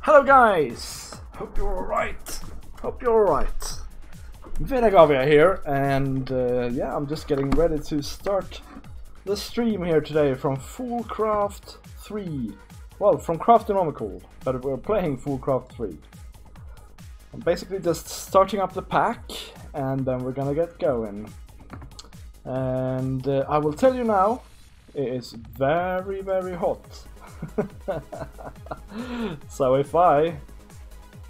Hello guys! Hope you're alright. Hope you're alright. Vinagavia here, and yeah, I'm just getting ready to start the stream here today from Foolcraft 3. Well, from Craftinomical, but we're playing Foolcraft 3. I'm basically just starting up the pack, and then we're gonna get going. And I will tell you now, it is very, very hot. So if I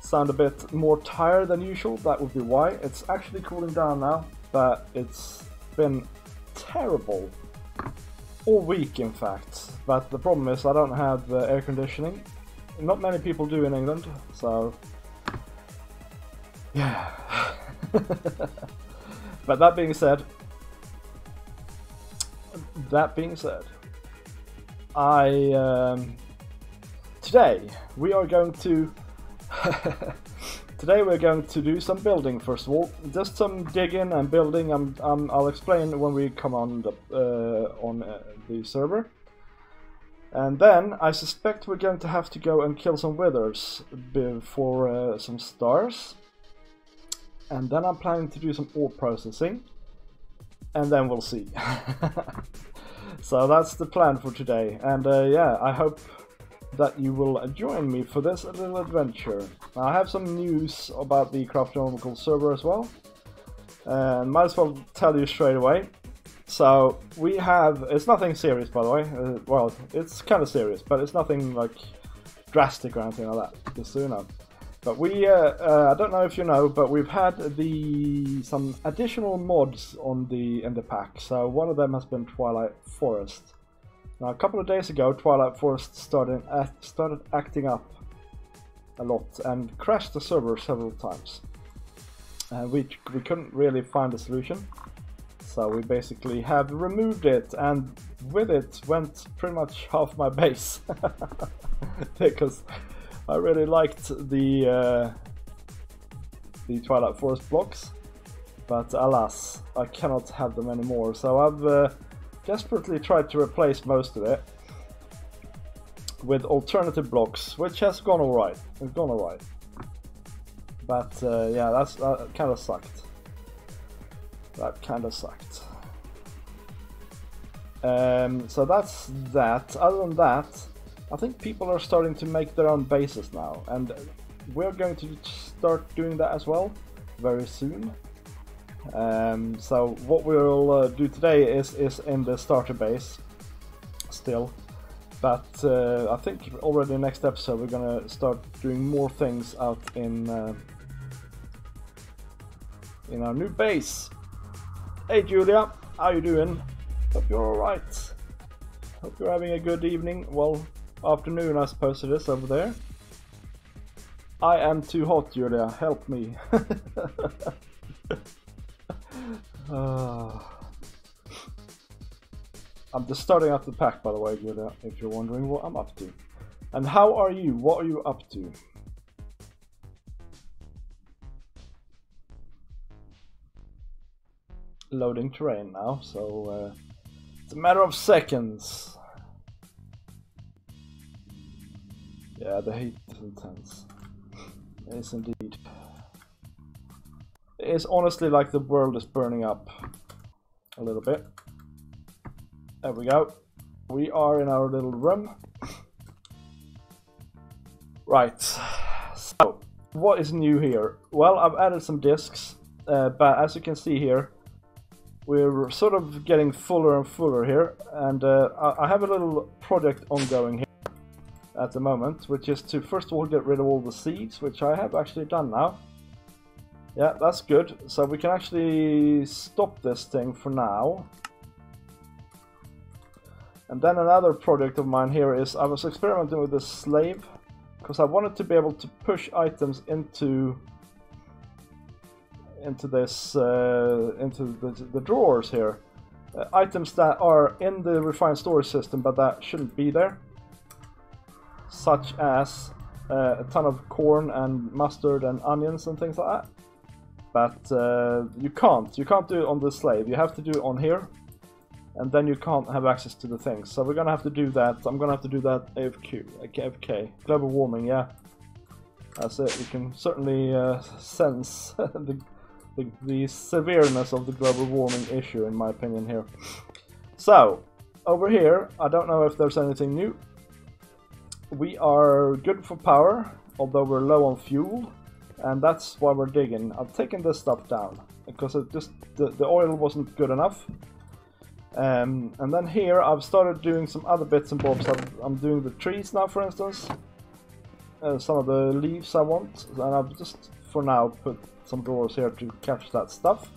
sound a bit more tired than usual, that would be why. It's actually cooling down now, but it's been terrible all week, in fact. But the problem is I don't have air conditioning. Not many people do in England, so yeah. But that being said, today we are going to today we're going to do some building. First of all, just some digging and building. I'll explain when we come on the server, and then I suspect we're going to have to go and kill some withers for some stars, and then I'm planning to do some ore processing, and then we'll see. So that's the plan for today, and yeah, I hope that you will join me for this little adventure. Now, I have some news about the Craftinomical server as well, and might as well tell you straight away. So we have, it's nothing serious, by the way. Well, it's kind of serious, but it's nothing like drastic or anything like that, just so you know. But we, I don't know if you know, but we've had some additional mods in the pack. So one of them has been Twilight Forest. Now, a couple of days ago, Twilight Forest started acting up a lot and crashed the server several times. We couldn't really find a solution, so we basically have removed it, and with it went pretty much half my base. Because I really liked the Twilight Forest blocks, but alas, I cannot have them anymore. So I've desperately tried to replace most of it with alternative blocks, which has gone alright. It's gone alright, but yeah, that kind of sucked. That kind of sucked. So that's that. Other than that, I think people are starting to make their own bases now, and we're going to start doing that as well very soon. So what we'll do today is in the starter base still, but I think already next episode we're gonna start doing more things out in our new base. Hey Julia, how you doing? Hope you're alright. Hope you're having a good evening. Well, afternoon I suppose it is over there. I am too hot, Julia, help me. I'm just starting up the pack, by the way, Julia, if you're wondering what I'm up to. And how are you? What are you up to? Loading terrain now, so it's a matter of seconds. Yeah, the heat is intense. It is indeed. It is honestly like the world is burning up a little bit. There we go. We are in our little room. Right. So, what is new here? Well, I've added some discs, but as you can see here, we're sort of getting fuller and fuller here, and I have a little project ongoing here at the moment, which is to first of all get rid of all the seeds, which I have actually done now. Yeah, that's good. So we can actually stop this thing for now. And then another project of mine here is I was experimenting with this slave, because I wanted to be able to push items into the drawers here. Items that are in the refined storage system but that shouldn't be there, such as a ton of corn and mustard and onions and things like that. But you can't do it on the slave. You have to do it on here, and then you can't have access to the things. So we're gonna have to do that. I'm gonna have to do that AFK. Global warming, yeah. That's it. You can certainly sense the severeness of the global warming issue, in my opinion, here. So, over here, I don't know if there's anything new. We are good for power, although we're low on fuel, and that's why we're digging. I've taken this stuff down, because it just the oil wasn't good enough. And then here, I've started doing some other bits and bobs. I'm doing the trees now, for instance. Some of the leaves I want, and I've just, for now, put some drawers here to catch that stuff.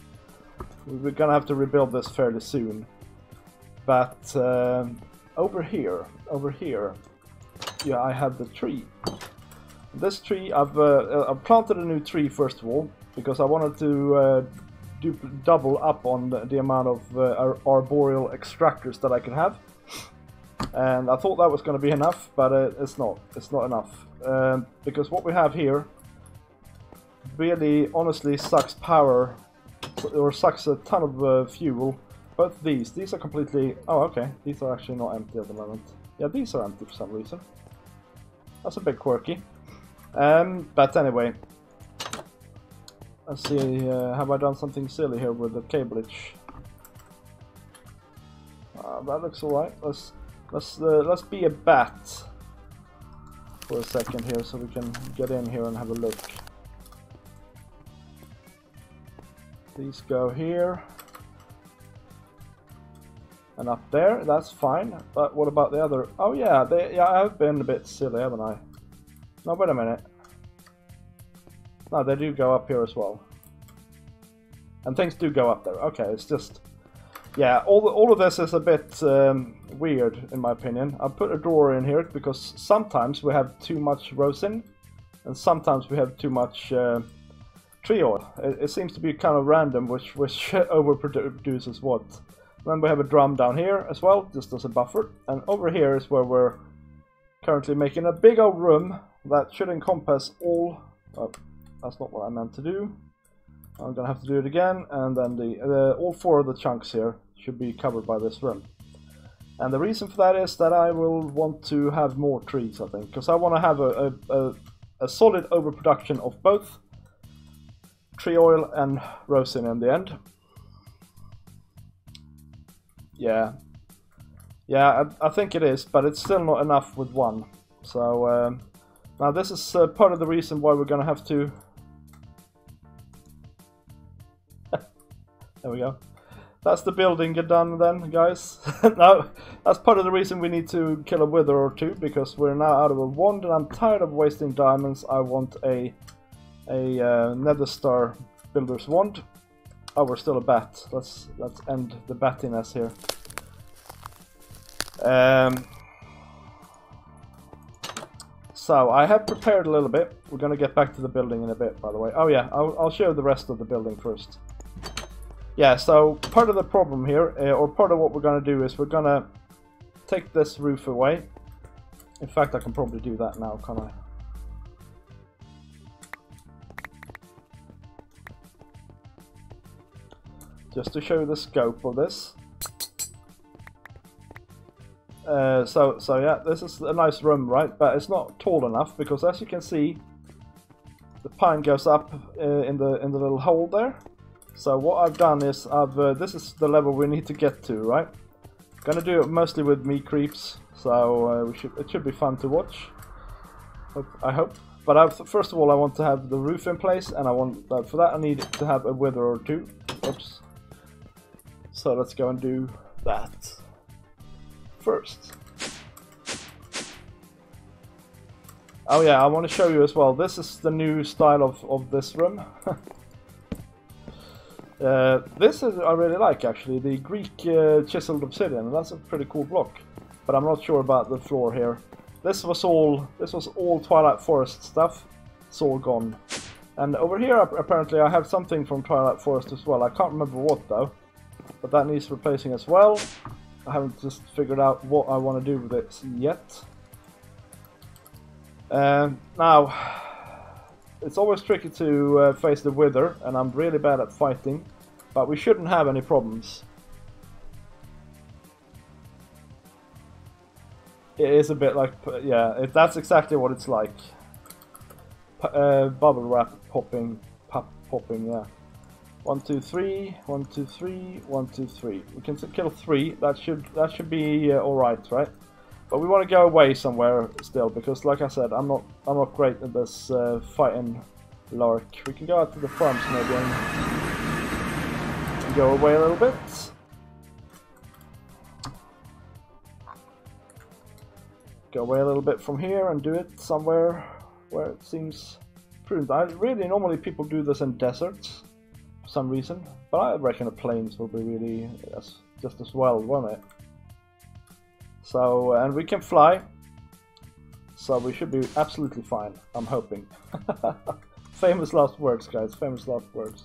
We're gonna have to rebuild this fairly soon. But over here, yeah, I have the tree. This tree, I've planted a new tree first of all, because I wanted to double up on the amount of arboreal extractors that I can have. And I thought that was going to be enough, but it's not. It's not enough. Because what we have here really, honestly, sucks power, or sucks a ton of fuel. Both these are completely... Oh, okay. These are actually not empty at the moment. Yeah, these are empty for some reason. That's a bit quirky. But anyway. Let's see, have I done something silly here with the cableage? That looks alright. Let's be a bat for a second here, so we can get in here and have a look. These go here. And up there, that's fine. But what about the other? Oh yeah, I have been a bit silly, haven't I? No, wait a minute. No, they do go up here as well. And things do go up there. Okay, it's just... Yeah, all of this is a bit weird, in my opinion. I put a drawer in here because sometimes we have too much rosin, and sometimes we have too much tree oil. It seems to be kind of random which overproduces what. Then we have a drum down here as well, just as a buffer. And over here is where we're currently making a big old room that should encompass all... Oh, that's not what I meant to do. I'm gonna have to do it again, and then all 4 of the chunks here should be covered by this room. And the reason for that is that I will want to have more trees, I think, because I want to have a solid overproduction of both tree oil and rosin in the end. Yeah, I think it is, but it's still not enough with one. So now this is part of the reason why we're gonna have to... There we go. That's the building done then, guys. Now, that's part of the reason we need to kill a wither or two, because we're now out of a wand and I'm tired of wasting diamonds. I want a nether star builder's wand. Oh, we're still a bat. Let's end the battiness here. So, I have prepared a little bit. We're going to get back to the building in a bit, by the way. Oh yeah, I'll show the rest of the building first. Yeah, so part of the problem here, or part of what we're going to do is we're going to take this roof away. In fact, I can probably do that now, can't I? Just to show you the scope of this. So yeah, this is a nice room, right? But it's not tall enough, because as you can see, the pine goes up in the little hole there. So what I've done is this is the level we need to get to, right? Gonna do it mostly with meat creeps, so it should be fun to watch. I hope. But first of all, I want to have the roof in place, and for that I need to have a wither or two. Oops. So let's go and do that first. Oh yeah, I want to show you as well. This is the new style of this room. This is I really like, actually, the Greek chiseled obsidian. That's a pretty cool block, but I'm not sure about the floor here. This was all Twilight Forest stuff. It's all gone. And over here, apparently, I have something from Twilight Forest as well. I can't remember what though, but that needs replacing as well. I haven't just figured out what I want to do with it yet. Now, it's always tricky to face the wither, and I'm really bad at fighting, but we shouldn't have any problems. It is a bit like, yeah, that's exactly what it's like. bubble wrap popping, popping, yeah. 1, 2, 3, 1, 2, 3, 1, 2, 3. We can kill 3. That should be all right, right? But we want to go away somewhere still, because like I said, I'm not great at this fighting lark. We can go out to the farms maybe and go away a little bit. Go away a little bit from here and do it somewhere where it seems prudent. Normally people do this in deserts for some reason, but I reckon the plains will be really just as well, won't it? So, and we can fly, so we should be absolutely fine, I'm hoping. Famous last words, guys, famous last words.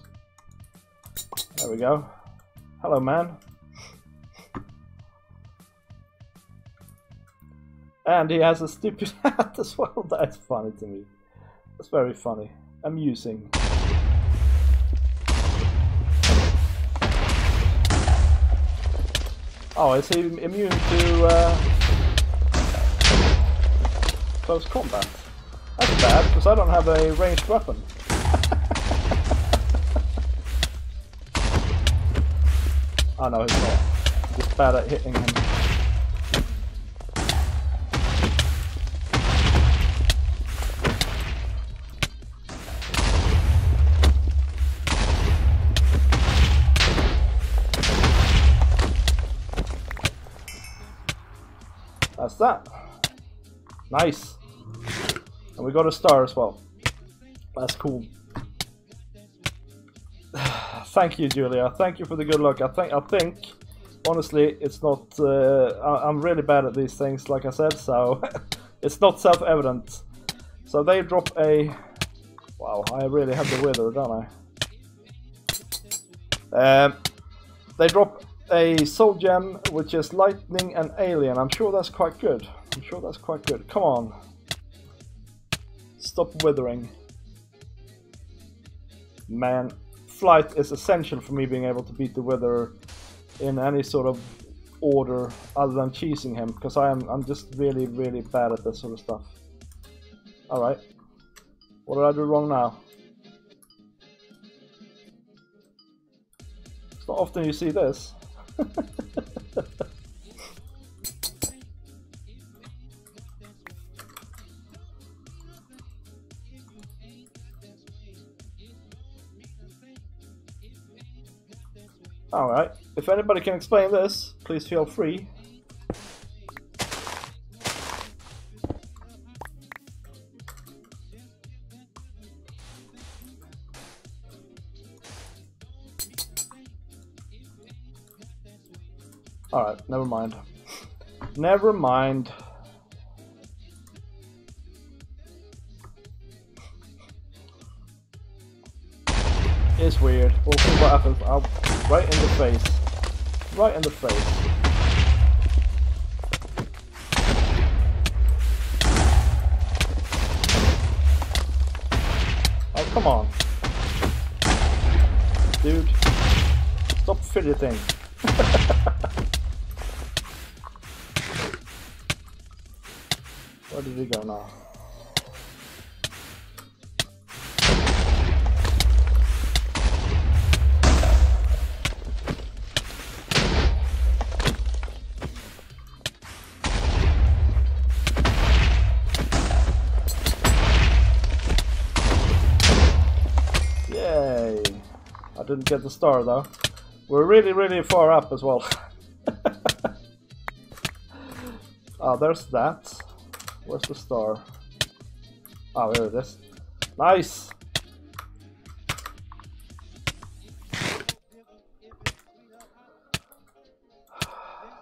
There we go. Hello, man. And he has a stupid hat as well. That's funny to me. That's very funny. Amusing. Oh, is he immune to close combat? That's bad, because I don't have a ranged weapon. Oh no, he's not. I'm just bad at hitting him. That's that. Nice. And we got a star as well. That's cool. Thank you, Julia. Thank you for the good luck. I think honestly, it's not. I'm really bad at these things, like I said, so it's not self-evident. So they drop a. Wow, I really have the wither, don't I? They drop a soul gem, which is lightning and alien. I'm sure that's quite good. I'm sure that's quite good. Come on. Stop withering. Man, flight is essential for me being able to beat the wither in any sort of order other than cheesing him, because I'm just really bad at this sort of stuff. Alright. What did I do wrong now? It's not often you see this. Alright, if anybody can explain this, please feel free. Alright, never mind. Never mind. It's weird. We'll see what happens. Right in the face. Right in the face. Oh, come on. Dude. Stop fidgeting. Where did he go now? Yay! I didn't get the star though. We're really far up as well. Oh, there's that. Where's the star? Oh, there it is. Nice!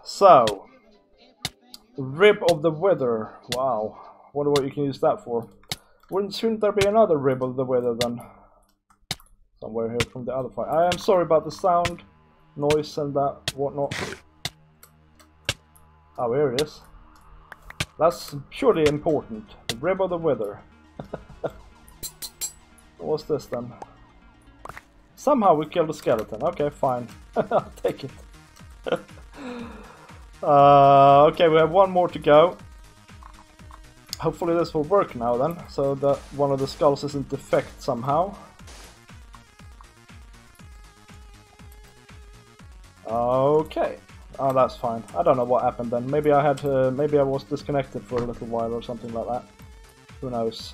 So, rib of the wither. Wow. Wonder what you can use that for. Shouldn't there be another rib of the wither then? Somewhere here from the other fight. I am sorry about the sound, noise and that whatnot. Oh, here it is. That's surely important. The rib of the wither. What's this then? Somehow we killed a skeleton. Okay, fine. I'll take it. Okay, we have one more to go. hopefully this will work now then, so that one of the skulls isn't defect somehow. Okay. Oh, that's fine. I don't know what happened then. Maybe I had maybe I was disconnected for a little while or something like that. Who knows?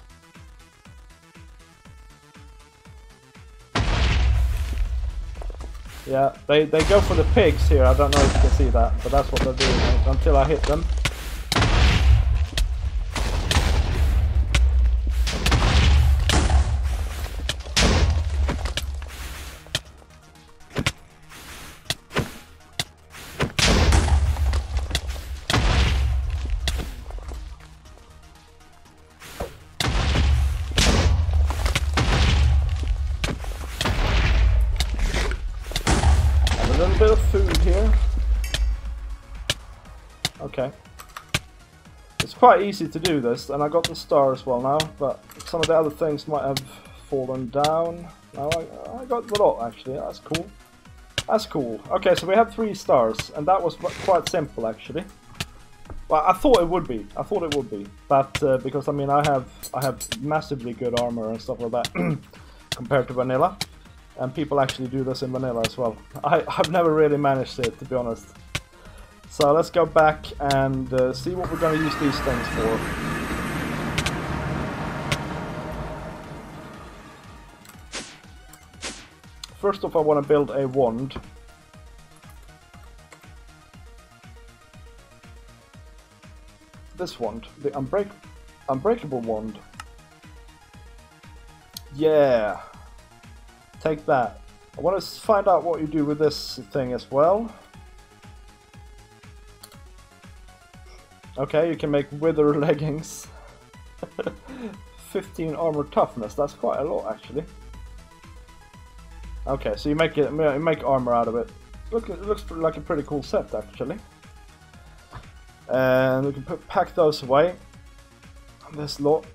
Yeah, they go for the pigs here. I don't know if you can see that, but that's what they're doing until I hit them. Bit of food here. Okay. It's quite easy to do this, and I got the star as well now, but some of the other things might have fallen down. No, I got the lot actually. That's cool. That's cool. Okay, so we have 3 stars, and that was quite simple actually. Well, I thought it would be. But because I mean I have massively good armor and stuff like that compared to vanilla. And people actually do this in vanilla as well. I've never really managed it, to be honest. So let's go back and see what we're going to use these things for. First off, I want to build a wand. This wand, the unbreakable wand. Yeah. Take that. I want to find out what you do with this thing as well. Okay, you can make wither leggings. 15 armor toughness. That's quite a lot, actually. Okay, so you make armor out of it. Look, it looks like a pretty cool set, actually. And we can pack those away. This lot.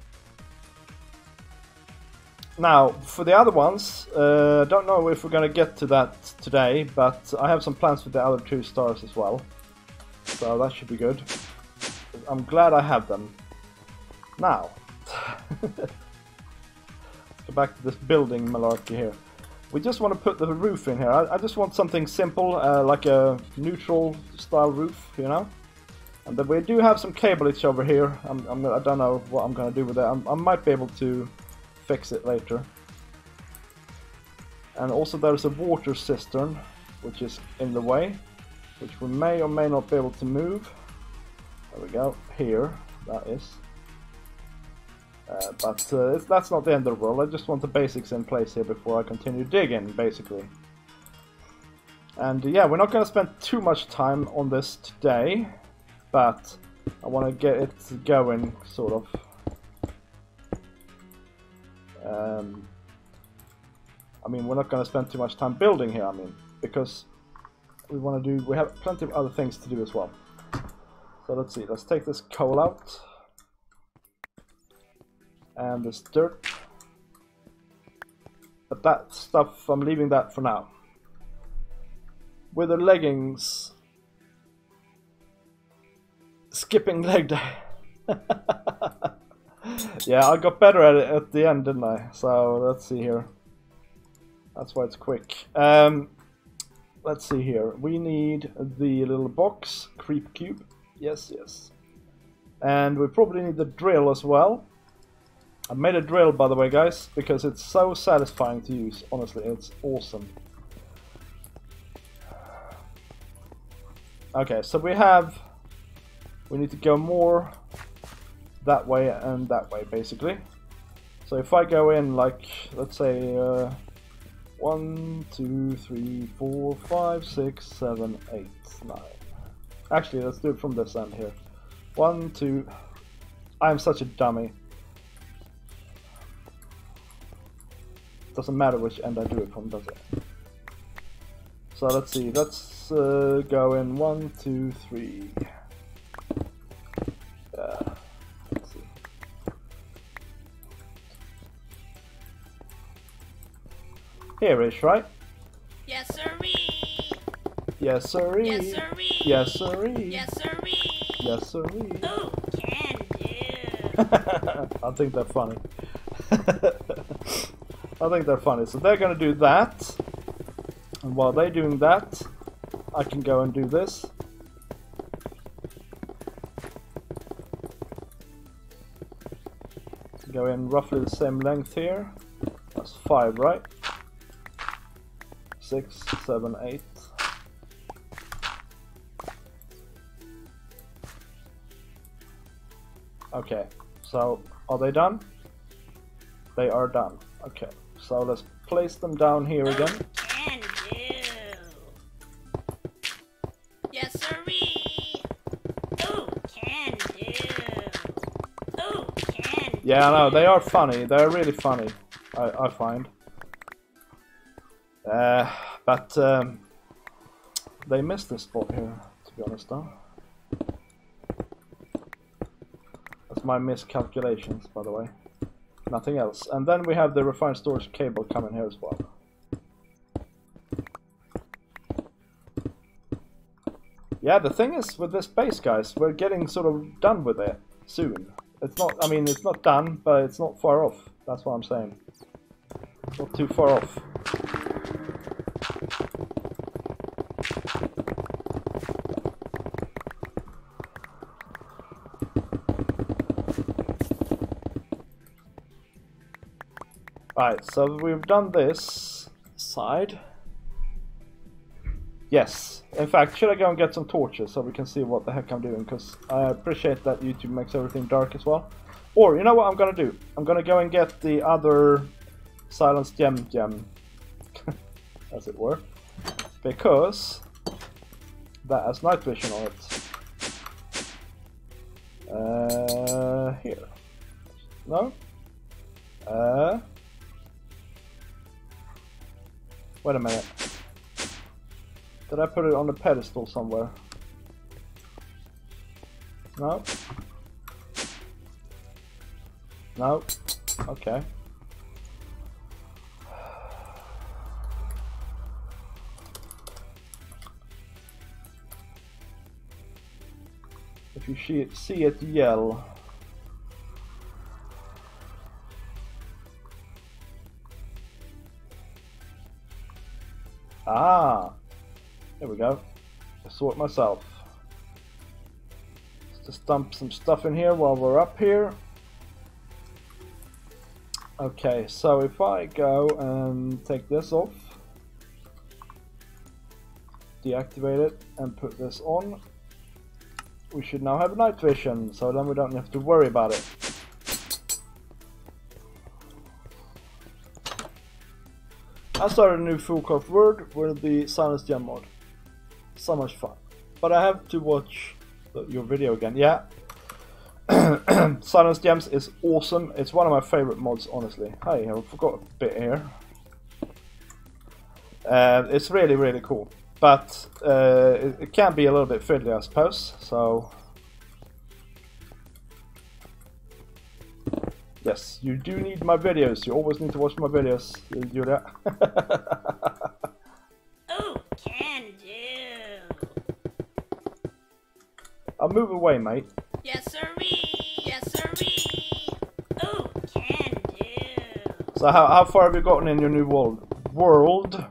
Now, for the other ones, I don't know if we're going to get to that today, but I have some plans for the other 2 stars as well. So that should be good. I'm glad I have them. Now, let's go back to this building malarkey here. We just want to put the roof in here. I just want something simple, like a neutral style roof, you know? And then we do have some cableage over here. I don't know what I'm going to do with that. I might be able to fix it later. And also there's a water cistern which is in the way, which we may or may not be able to move. There we go, here that is. But that's not the end of the world. I just want the basics in place here before I continue digging, basically. And yeah, we're not going to spend too much time on this today, but I want to get it going, sort of. I mean, we're not going to spend too much time building here, I mean, because we have plenty of other things to do as well. So let's see, let's take this coal out. And this dirt. But that stuff, I'm leaving that for now. With the leggings. Skipping leg day. Yeah, I got better at it at the end, didn't I? So let's see here. That's why it's quick. Let's see here. We need the little box, creep cube. Yes, yes. And we probably need the drill as well. I made a drill, by the way, guys, because it's so satisfying to use. Honestly, it's awesome. Okay, so we need to go more that way and that way, basically. So if I go in, like, let's say 1, 2, 3, 4, 5, 6, 7, 8, 9. Actually, let's do it from this end here. 1, 2. I'm such a dummy. Doesn't matter which end I do it from, does it? So let's see. Let's go in 1, 2, 3. Let's see. Here-ish, right? Yes, sirree. Yes, sirree. Yes, sirree. Yes, sirree. Yes, sirree. Yes, sirree. Ooh, can do. I think they're funny. I think they're funny. So they're gonna do that. And while they're doing that, I can go and do this. Go in roughly the same length here. That's 5, right? 6, 7, 8. Okay, so are they done? They are done. Okay, so let's place them down here again. Can do. Yes, sirree. Ooh, can do. Ooh, can do. Yeah, no, they are funny. They're really funny, I find. But they missed this spot here, to be honest, though. That's my miscalculations, by the way. Nothing else. And then we have the refined storage cable coming here as well. Yeah, the thing is with this base, guys, we're getting sort of done with it soon. It's not, I mean, it's not done, but it's not far off. That's what I'm saying. Not too far off. Right, so we've done this side. Yes. In fact, should I go and get some torches so we can see what the heck I'm doing? Because I appreciate that YouTube makes everything dark as well. Or, you know what I'm gonna do? I'm gonna go and get the other silenced gem, as it were. Because that has night vision on it. Here. No? Wait a minute. Did I put it on the pedestal somewhere? No? No? Okay. If you see it, yell. Ah! There we go. I saw it myself. Let's just dump some stuff in here while we're up here. Okay, so if I go and take this off, deactivate it, and put this on, we should now have night vision, so then we don't have to worry about it. I started a new Foolcraft world with the Silence Gem mod. So much fun. But I have to watch your video again. Yeah. Silence Gems is awesome. It's one of my favorite mods, honestly. Hey, I forgot a bit here. It's really, really cool. But it can be a little bit fiddly, I suppose. So yes, you do need my videos. You always need to watch my videos, Julia. Oh, can do. I'll move away, mate. Yes, sirree. Yes, sirree. Oh, can do. So how far have you gotten in your new world? World.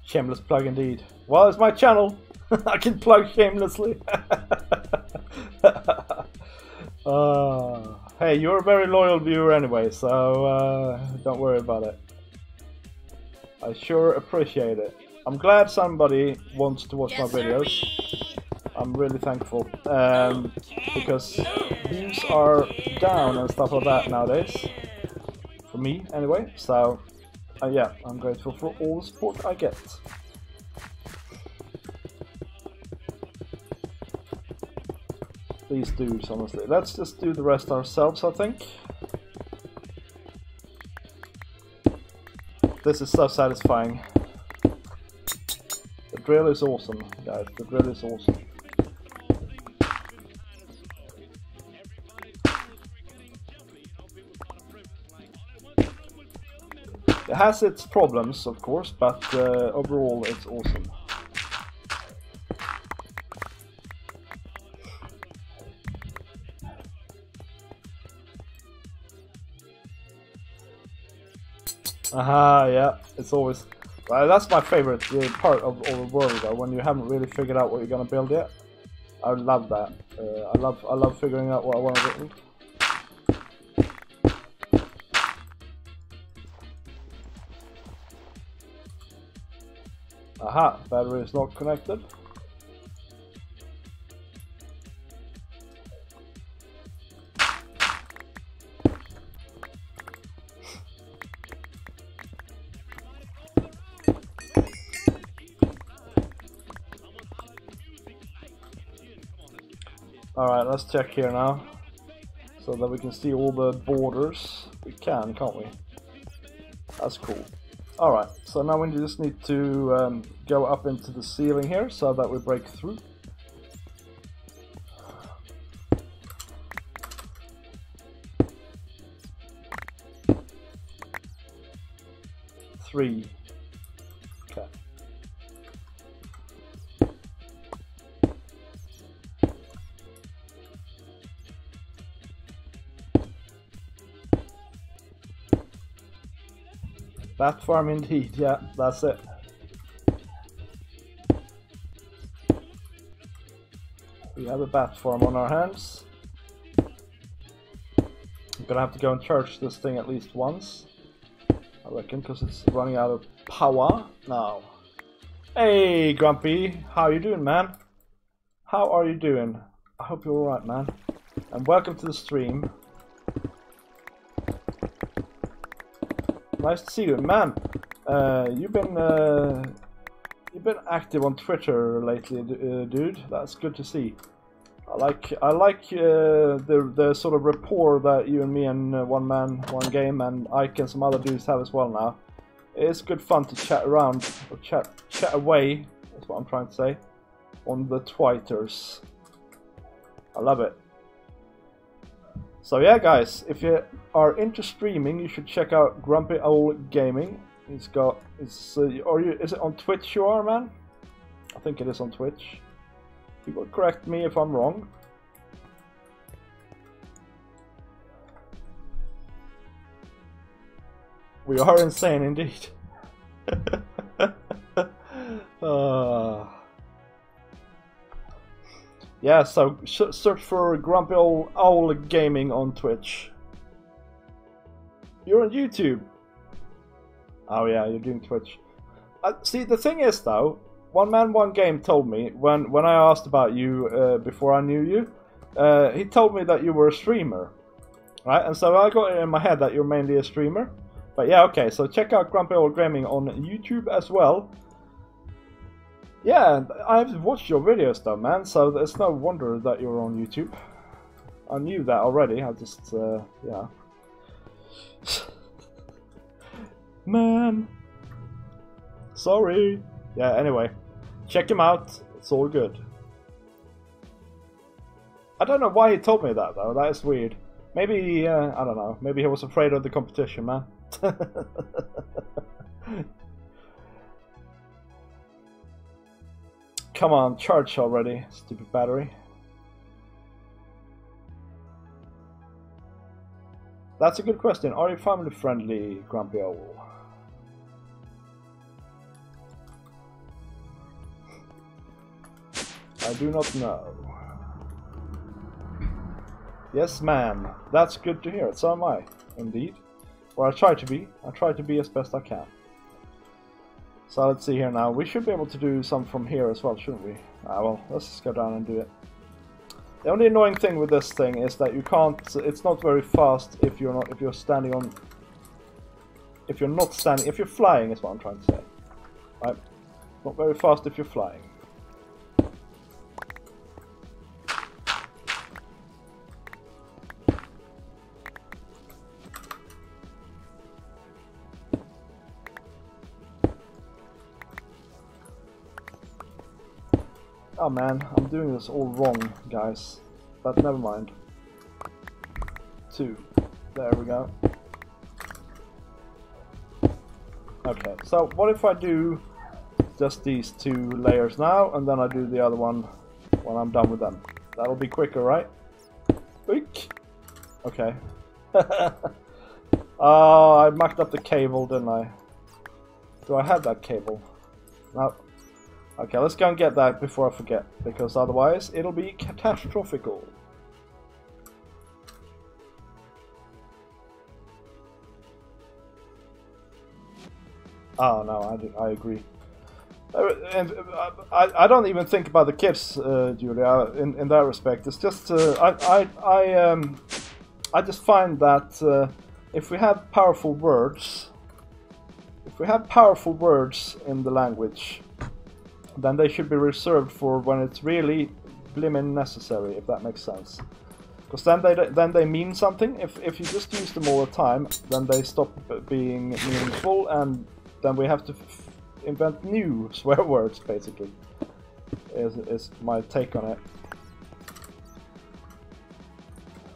Shameless plug indeed. Well, it's my channel. I can plug shamelessly. Hey, you're a very loyal viewer anyway, so don't worry about it. I sure appreciate it. I'm glad somebody wants to watch my videos. I'm really thankful. Because views are down and stuff like that nowadays. For me, anyway. So, yeah, I'm grateful for all the support I get. These dudes, honestly. Let's just do the rest ourselves, I think. This is so satisfying. The drill is awesome, guys. The drill is awesome. It has its problems, of course, but overall it's awesome. Aha, yeah, it's always... that's my favorite part of Overworld, though, when you haven't really figured out what you're gonna build yet. I love that. I love figuring out what I want to build. Aha, battery is not connected. Alright, let's check here now, so that we can see all the borders. We can, can't we? That's cool. Alright, so now we just need to go up into the ceiling here, so that we break through. Three. Okay. Bat farm indeed, yeah, that's it. We have a bat farm on our hands. I'm gonna have to go and charge this thing at least once, I reckon, because it's running out of power now. Hey Grumpy, how you doing, man? How are you doing? I hope you're alright, man. And welcome to the stream. Nice to see you, man. You've been active on Twitter lately, dude. That's good to see. I like the sort of rapport that you and me and One Man, One Game and Ike and some other dudes have as well now. It's good fun to chat around, or chat away. That's what I'm trying to say. On the Twitters. I love it. So yeah, guys, if you are into streaming, you should check out Grumpy Owl Gaming. Is it on Twitch you are, man? I think it is on Twitch. People correct me if I'm wrong. We are insane indeed. Yeah, so search for Grumpy Owl Gaming on Twitch. You're on YouTube. Oh yeah, you're doing Twitch. See, the thing is though, One Man One Game told me when I asked about you before I knew you, he told me that you were a streamer, right? And so I got it in my head that you're mainly a streamer. But yeah, okay. So check out Grumpy Owl Gaming on YouTube as well. Yeah, I've watched your videos though, man, so it's no wonder that you're on YouTube. I knew that already, I just, yeah. Man. Sorry. Yeah, anyway. Check him out, it's all good. I don't know why he told me that though, that is weird. Maybe, I don't know, maybe he was afraid of the competition, man. Come on, charge already, stupid battery. That's a good question. Are you family friendly, Grumpy Owl? I do not know. Yes, ma'am. That's good to hear. So am I, indeed. Or I try to be. I try to be as best I can. So let's see here now. We should be able to do some from here as well, shouldn't we? Ah, well, let's just go down and do it. The only annoying thing with this thing is that you can't. It's not very fast if you're not. If you're standing on. If you're not standing. If you're flying, is what I'm trying to say. Right? Not very fast if you're flying. Oh man, I'm doing this all wrong, guys. But never mind. 2. There we go. Okay, so what if I do just these 2 layers now, and then I do the other one when I'm done with them? That'll be quicker, right? Quick. Okay. Oh, I mucked up the cable, didn't I? Do I have that cable? No. Okay, let's go and get that before I forget, because otherwise it'll be catastrophical. Oh no, I agree. And I don't even think about the kids, Julia, in that respect. It's just I just find that if we have powerful words, in the language, then they should be reserved for when it's really blimmin' necessary, if that makes sense. Because then they mean something. If you just use them all the time, then they stop being meaningful, and then we have to invent new swear words, basically. Is my take on it.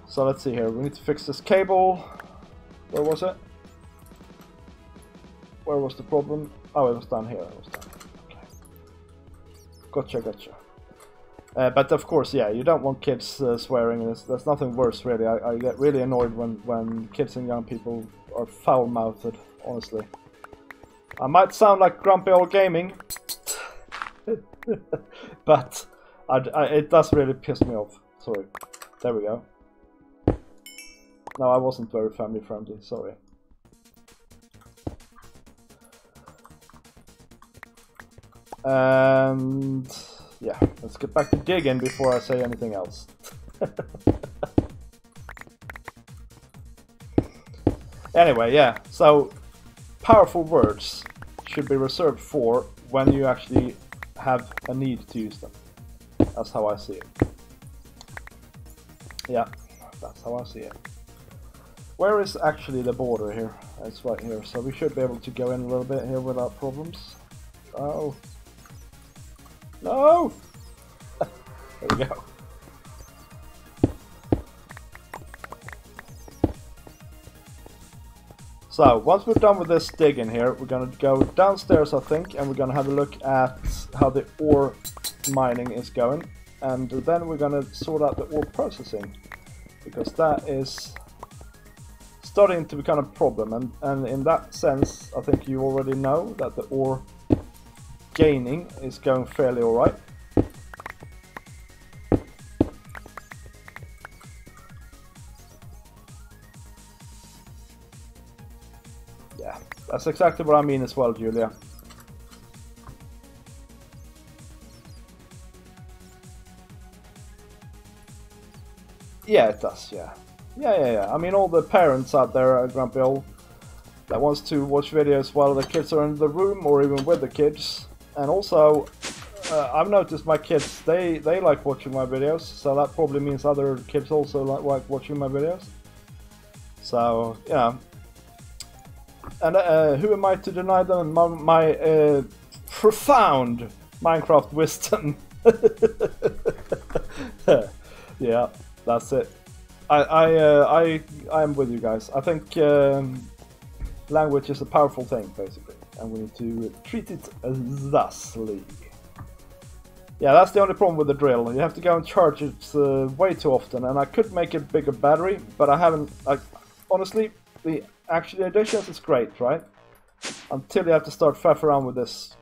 So let's see here. We need to fix this cable. Where was it? Where was the problem? Oh, it was down here. It was down here. Okay. Gotcha. But of course, yeah, you don't want kids swearing. There's nothing worse, really. I get really annoyed when kids and young people are foul-mouthed, honestly. I might sound like grumpy old gaming, but it does really piss me off. Sorry. There we go. No, I wasn't very family friendly, sorry. And yeah, let's get back to digging before I say anything else. Anyway, yeah, so powerful words should be reserved for when you actually have a need to use them. That's how I see it. Yeah, that's how I see it. Where is actually the border here? It's right here, so we should be able to go in a little bit here without problems. Oh. No! There we go. So, once we're done with this digging here, we're gonna go downstairs, I think, and we're gonna have a look at how the ore mining is going. And then we're gonna sort out the ore processing, because that is starting to become a problem. And in that sense, I think you already know that the ore gaining is going fairly alright. Yeah, that's exactly what I mean as well, Julia. Yeah, it does, yeah. Yeah. I mean, all the parents out there are grumpy old that wants to watch videos while the kids are in the room or even with the kids. And also, I've noticed my kids, they like watching my videos, so that probably means other kids also like watching my videos. So, yeah. And who am I to deny them my profound Minecraft wisdom? Yeah, that's it. I'm with you guys. I think language is a powerful thing, basically, and we need to treat it thusly. Yeah, that's the only problem with the drill. You have to go and charge it way too often, and I could make a bigger battery, but I haven't. Honestly, the additions is great, right? Until you have to start faff around with this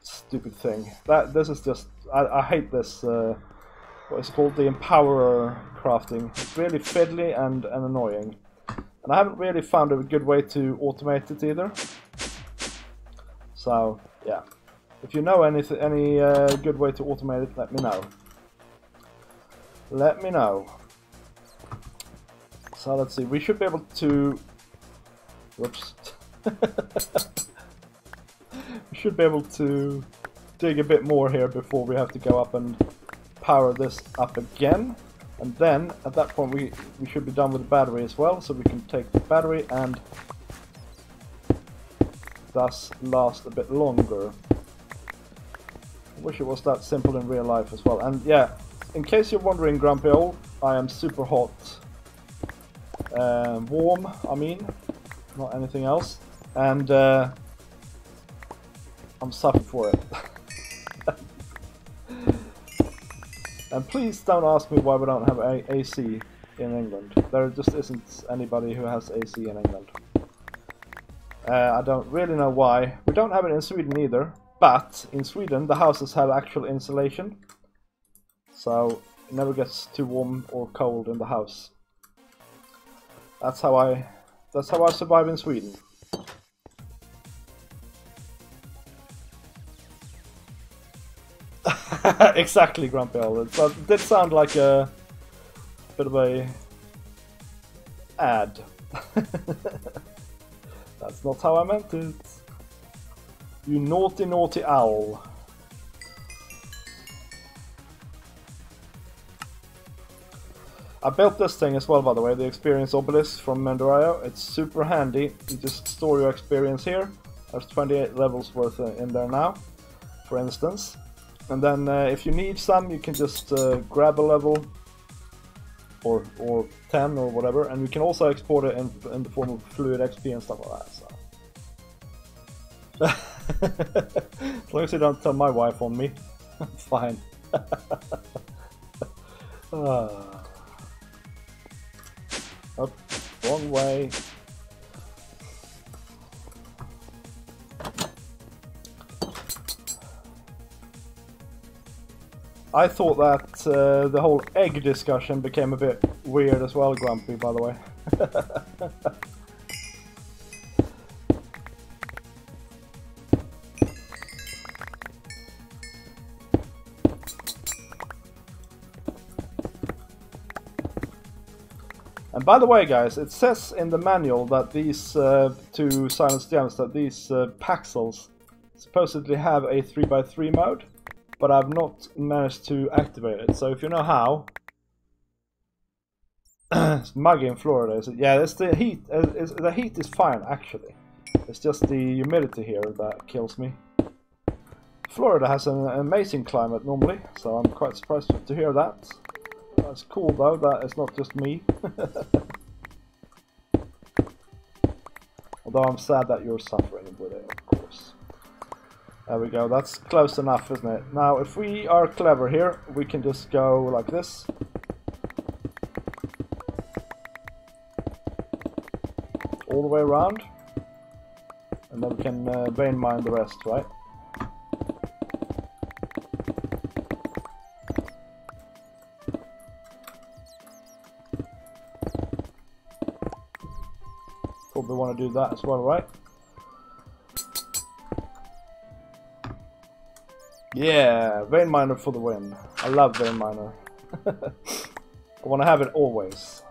stupid thing. This is just. I hate this. What is it called? The Empowerer crafting. It's really fiddly and annoying. And I haven't really found a good way to automate it either. So, yeah. If you know any good way to automate it, let me know. Let me know. So, let's see. We should be able to... Whoops. We should be able to dig a bit more here before we have to go up and power this up again. And then, at that point, we should be done with the battery as well, so we can take the battery and thus last a bit longer. I wish it was that simple in real life as well. And yeah, in case you're wondering, Grumpy Old, I am super hot. Warm, I mean, not anything else. And I'm suffering for it. And please don't ask me why we don't have AC in England. There just isn't anybody who has AC in England. I don't really know why. We don't have it in Sweden either, but in Sweden the houses have actual insulation, so it never gets too warm or cold in the house. That's how I survive in Sweden. Exactly, Grumpy Owl. But it did sound like a bit of a ad. That's not how I meant it. You naughty, naughty owl. I built this thing as well, by the way, the Experience Obelisk from Mendorayo. It's super handy. You just store your experience here. There's 28 levels worth in there now, for instance. And then if you need some, you can just grab a level, or 10 or whatever, and you can also export it in the form of fluid XP and stuff like that. So. As long as you don't tell my wife on me, it's fine. Oh, wrong way. I thought that the whole egg discussion became a bit weird as well, Grumpy, by the way. And by the way, guys, it says in the manual that these two Silence Gems, that these Paxels supposedly have a 3x3 mode. But I've not managed to activate it. So if you know how, it's muggy in Florida. Is it? Yeah, it's the heat. The heat is fine actually. It's just the humidity here that kills me. Florida has an amazing climate normally, so I'm quite surprised to hear that. It's cool though that it's not just me. Although I'm sad that you're suffering with it, of course. There we go, that's close enough, isn't it? Now, if we are clever here, we can just go like this. All the way around. And then we can vein mine the rest, right? Probably want to do that as well, right? Yeah, vein miner for the win. I love vein miner. I want to have it always.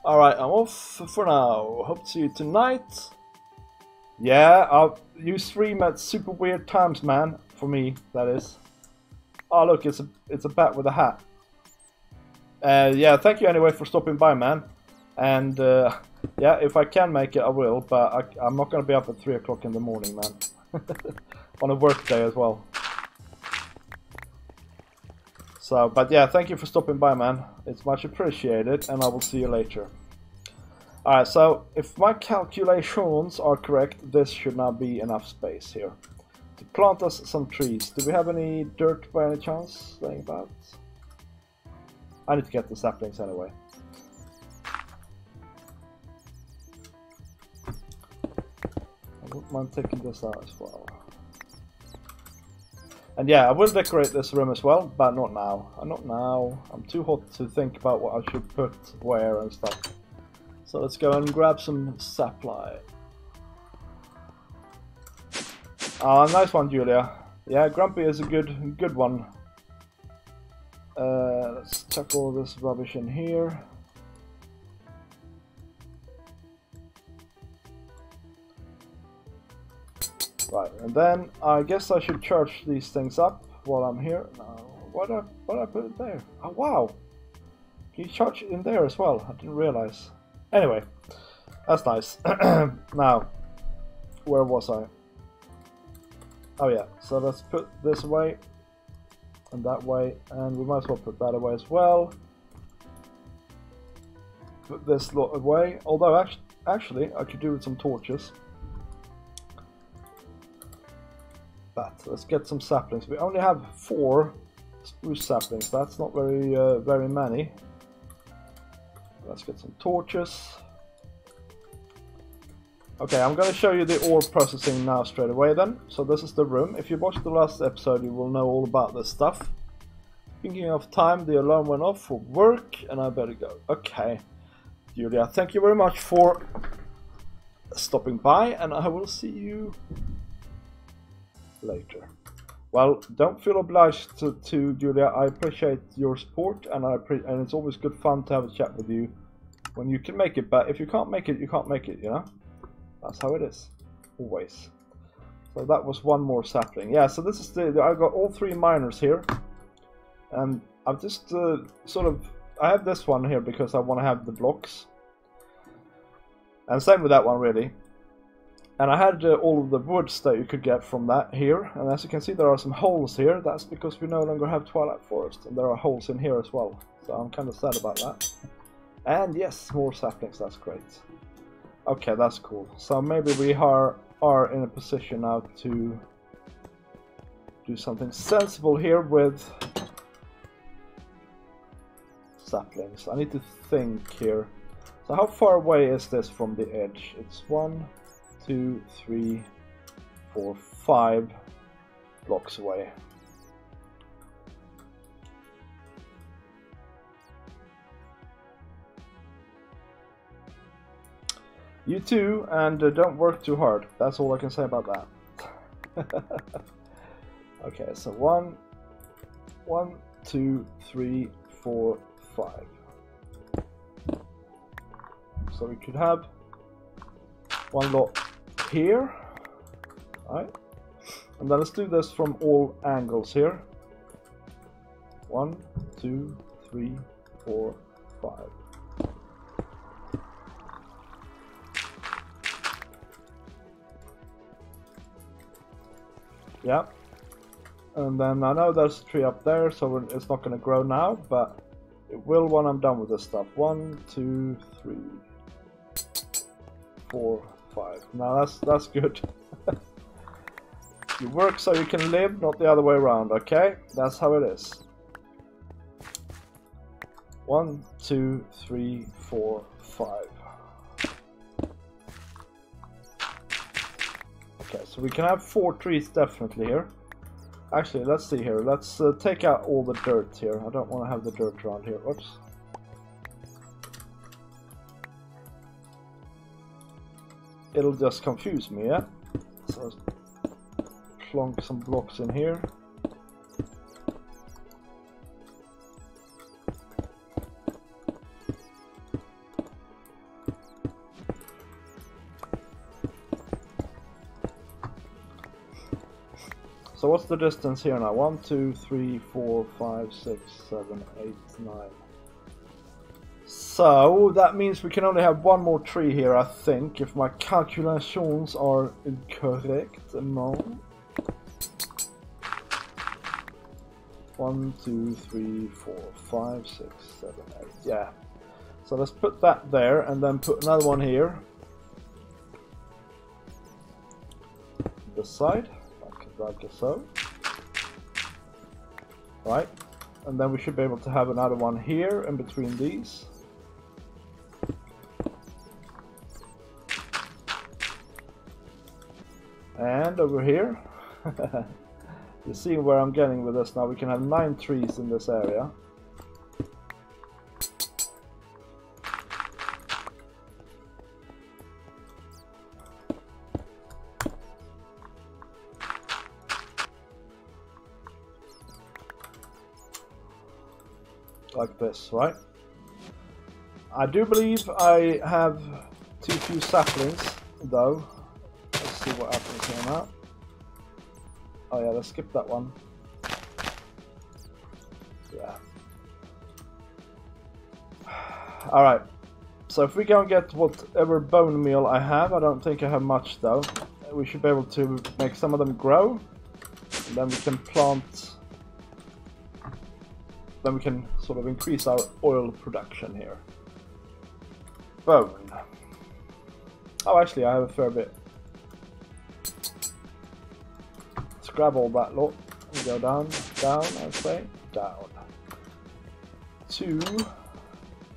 Alright, I'm off for now. Hope to see you tonight. Yeah, you stream at super weird times, man. For me, that is. Oh look, it's a bat with a hat. Yeah, thank you anyway for stopping by, man. And yeah, if I can make it, I will, but I'm not going to be up at 3 o'clock in the morning, man. On a work day as well. So, but yeah, thank you for stopping by, man. It's much appreciated, and I will see you later. Alright, so if my calculations are correct, this should now be enough space here to plant us some trees. Do we have any dirt by any chance laying about? I need to get the saplings anyway. I wouldn't mind taking this out as well. And yeah, I will decorate this room as well, but not now. Not now. I'm too hot to think about what I should put where and stuff. So let's go and grab some supply. Ah, nice one, Julia. Yeah, Grumpy is a good one. Let's chuck all this rubbish in here. Right, and then I guess I should charge these things up while I'm here. Now, why did I put it there? Oh wow! Can you charge it in there as well? I didn't realize. Anyway, that's nice. Now, where was I? Oh yeah, so let's put this away and that way, and we might as well put that away as well. Put this lot away. Although actually, I could do with some torches. But let's get some saplings. We only have 4 spruce saplings. That's not very many. Let's get some torches. Okay, I'm gonna show you the ore processing now straight away then. So this is the room. If you watched the last episode, you will know all about this stuff. Speaking of time, the alarm went off for work and I better go. Okay, Julia, thank you very much for stopping by and I will see you later. Well, don't feel obliged to Julia. I appreciate your support and and it's always good fun to have a chat with you when you can make it, but if you can't make it, you can't make it, you know? That's how it is, always. So that was one more sapling. Yeah, so this is I got all 3 miners here, and I've just I have this one here because I want to have the blocks, and same with that one really. And I had all of the woods that you could get from that here, and as you can see there are some holes here. That's because we no longer have Twilight Forest, and there are holes in here as well. So I'm kind of sad about that. And yes, more saplings, that's great. Okay, that's cool. So maybe we are in a position now to do something sensible here with saplings. I need to think here. So how far away is this from the edge? It's 1, 2, 3, 4, 5 blocks away. You too, and don't work too hard. That's all I can say about that. Okay, so 1, 2, 3, 4, 5. So we could have 1 lot here, right? And then let's do this from all angles here. 1, 2, 3, 4, 5. Yeah, and then I know there's a tree up there, so it's not going to grow now, but it will when I'm done with this stuff. 1, 2, 3, 4, 5. Now that's good. You work so you can live, not the other way around. Okay, that's how it is. 1, 2, 3, 4, 5. Okay, so we can have 4 trees definitely here. Actually, let's see here. Let's take out all the dirt here. I don't want to have the dirt around here. Oops. It'll just confuse me, yeah? So let's plonk some blocks in here. So what's the distance here now? 1, 2, 3, 4, 5, 6, 7, 8, 9. So that means we can only have 1 more tree here, I think, if my calculations are incorrect. No. 1, 2, 3, 4, 5, 6, 7, 8. Yeah. So let's put that there and then put another one here. This side. Like so. Right, and then we should be able to have another one here in between these. And over here. You see where I'm getting with this now. We can have 9 trees in this area. Like this, right? I do believe I have too few saplings, though. Let's see what happens here now. Oh yeah, let's skip that one. Yeah. Alright. So if we go and get whatever bone meal I have, I don't think I have much though. We should be able to make some of them grow. And then we can plant... Then we can sort of increase our oil production here. Bone. Oh, actually, I have a fair bit. Let's grab all that lot and go down, down, I'd say, down. To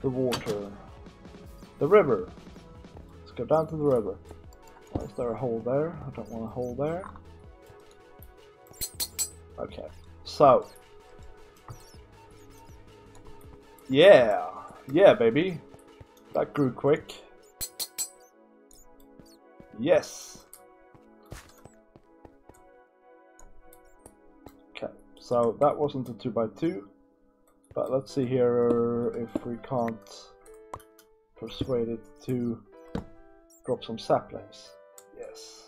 the water. The river. Let's go down to the river. Is there a hole there? I don't want a hole there. Okay, so. Yeah, yeah, baby. That grew quick. Yes. Okay, so that wasn't a 2x2. But let's see here if we can't persuade it to drop some saplings. Yes.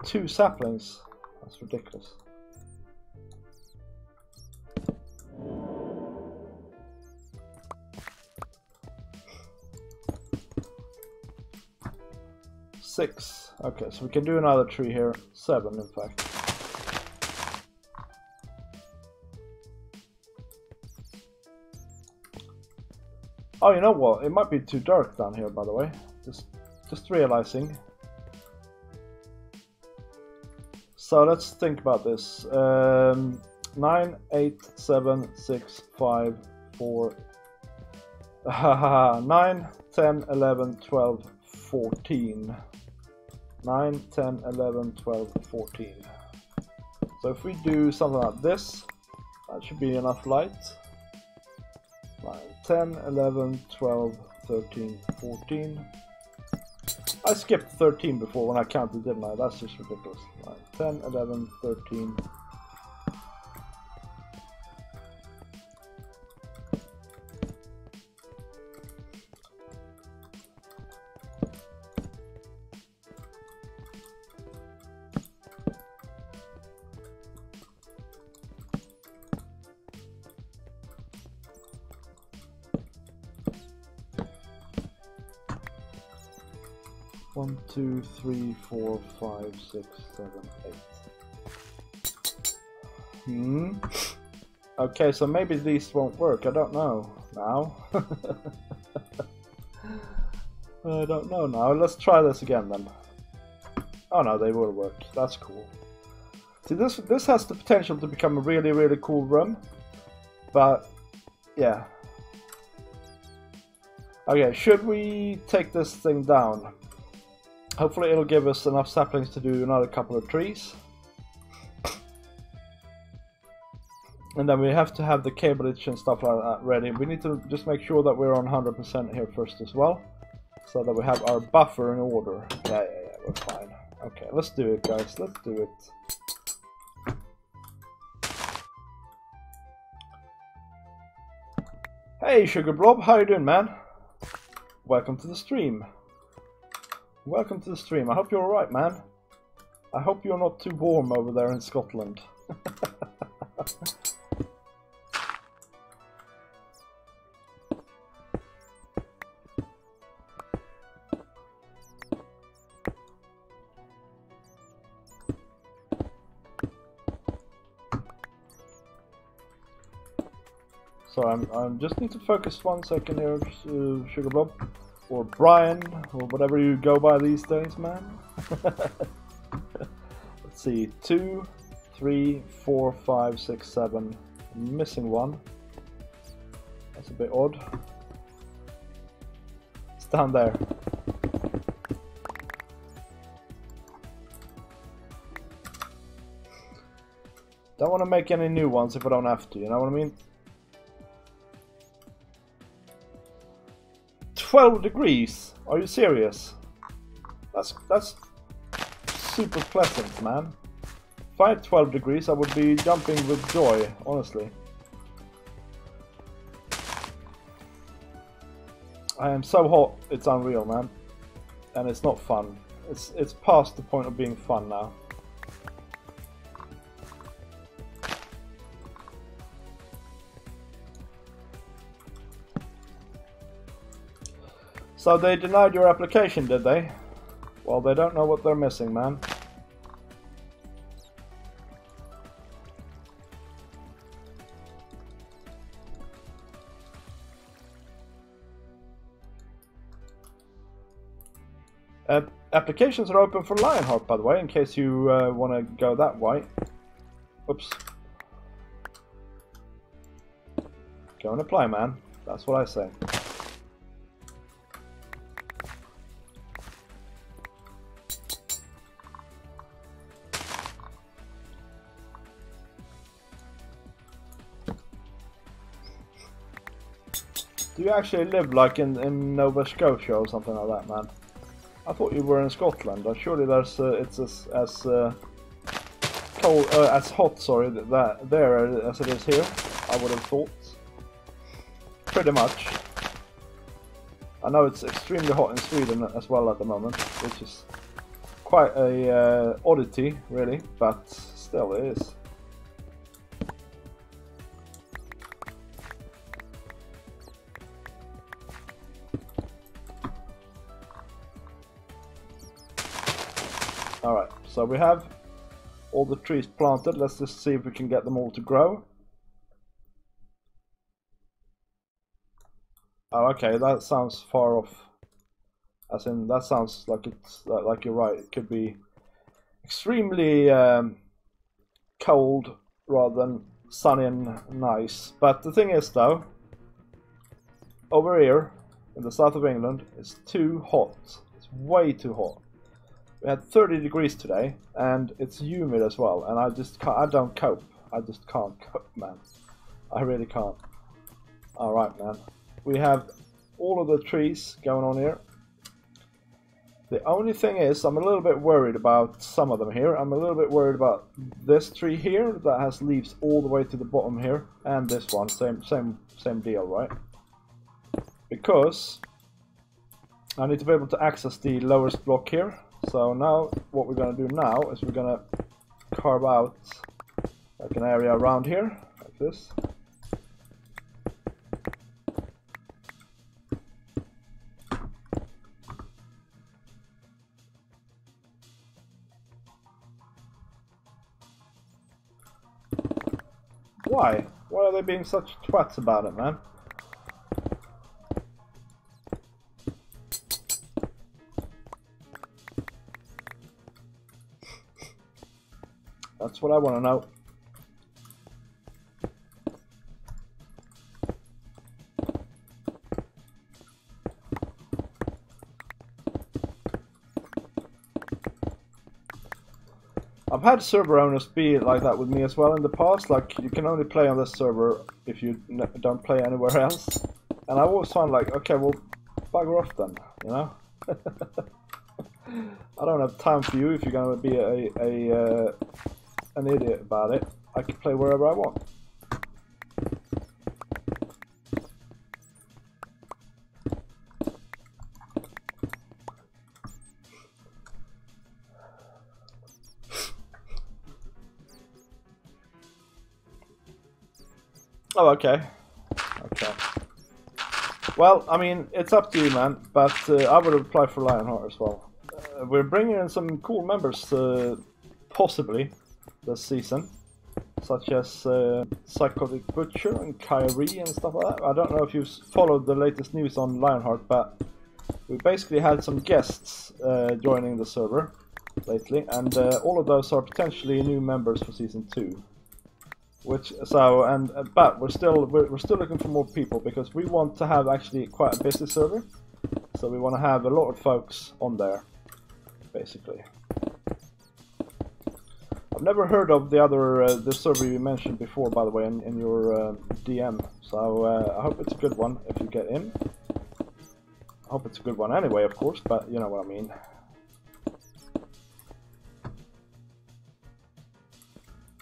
2 saplings. That's ridiculous. Six. Okay, so we can do another tree here. 7, in fact. Oh, you know what? It might be too dark down here, by the way. Just realizing. So let's think about this. 9, 8, 7, 6, 5, 4. 9, 10, 11, 12, 14. 9, 10, 11, 12, 14. So if we do something like this, that should be enough light. 9, 10, 11, 12, 13, 14. I skipped 13 before when I counted, didn't I? That's just ridiculous. 9, 10, 11, 13. One, 2, 3, 4, 5, 6, 7, 8. Okay, so maybe these won't work. I don't know now. I don't know now. Let's try this again then. Oh no, they will work. That's cool. See, this has the potential to become a really, really cool room. But yeah. Okay, should we take this thing down? Hopefully it'll give us enough saplings to do another couple of trees. And then we have to have the cableage and stuff like that ready. We need to just make sure that we're on 100% here first as well. So that we have our buffer in order. Yeah, we're fine. Okay, let's do it, guys. Let's do it. Hey, Sugar Blob, how you doing, man? Welcome to the stream. Welcome to the stream. I hope you're alright, man. I hope you're not too warm over there in Scotland. So I just need to focus 1 second here, Sugar Blob. Or Brian, or whatever you go by these days, man. Let's see, 2, 3, 4, 5, 6, 7. I'm missing 1. That's a bit odd. It's down there. Don't want to make any new ones if I don't have to, you know what I mean? 12 degrees? Are you serious? That's super pleasant, man. If I had 12 degrees, I would be jumping with joy, honestly. I am so hot, it's unreal, man. And it's not fun. It's past the point of being fun now. So they denied your application, did they? Well, they don't know what they're missing, man. Applications are open for Lionheart, by the way, in case you want to go that way. Oops. Go and apply, man. That's what I say. Do you actually live like in Nova Scotia or something like that, man? I thought you were in Scotland. Surely there's it's as cold, as hot, sorry, that there as it is here. I would have thought. Pretty much. I know it's extremely hot in Sweden as well at the moment, which is quite a oddity, really, but still it is. Alright, so we have all the trees planted. Let's just see if we can get them all to grow. Oh, okay, that sounds far off. As in, that sounds like it's like you're right. It could be extremely cold rather than sunny and nice. But the thing is, though, over here in the south of England, it's too hot. It's way too hot. We had 30 degrees today, and it's humid as well, and I just can't, I don't cope. I just can't cope, man. I really can't. Alright, man. We have all of the trees going on here. The only thing is, I'm a little bit worried about some of them here. I'm a little bit worried about this tree here, that has leaves all the way to the bottom here, and this one, same deal, right? Because I need to be able to access the lowest block here. So now, what we're going to do now is we're going to carve out like an area around here, like this. Why? Why are they being such twats about it, man? That's what I want to know. I've had server owners be like that with me as well in the past. Like, you can only play on this server if you don't play anywhere else. And I always find like, okay, well, bugger off then, you know? I don't have time for you if you're going to be an idiot about it. I can play wherever I want. Oh, okay. Okay. Well, I mean, it's up to you, man, but I would apply for Lionheart as well. We're bringing in some cool members, possibly, this season. Such as Psychotic Butcher and Kyrie and stuff like that. I don't know if you've followed the latest news on Lionheart, but we basically had some guests joining the server lately, and all of those are potentially new members for Season 2. Which but we're still looking for more people because we want to have actually quite a busy server, so we want to have a lot of folks on there, basically. I've never heard of the other the server you mentioned before, by the way, in your DM. So I hope it's a good one if you get in. I hope it's a good one anyway, of course, but you know what I mean.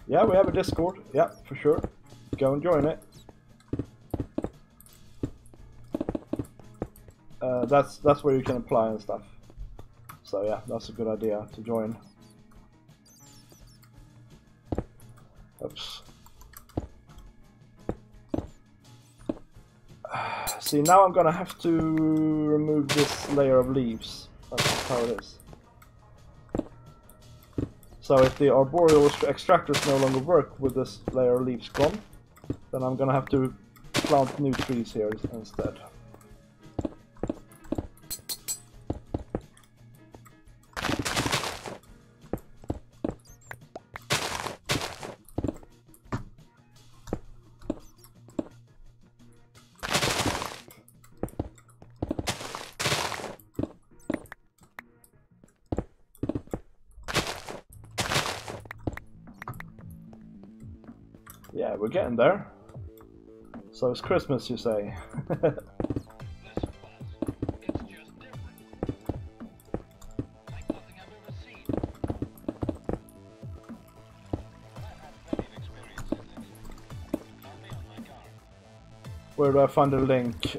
Yeah, we have a Discord. Yeah, for sure. Go and join it. That's where you can apply and stuff. So yeah, that's a good idea to join. Oops. See, now I'm gonna have to remove this layer of leaves. That's how it is. So if the arboreal extractors no longer work with this layer of leaves gone, then I'm gonna have to plant new trees here instead. Yeah, we're getting there. So it's Christmas, you say? Where do I find the link?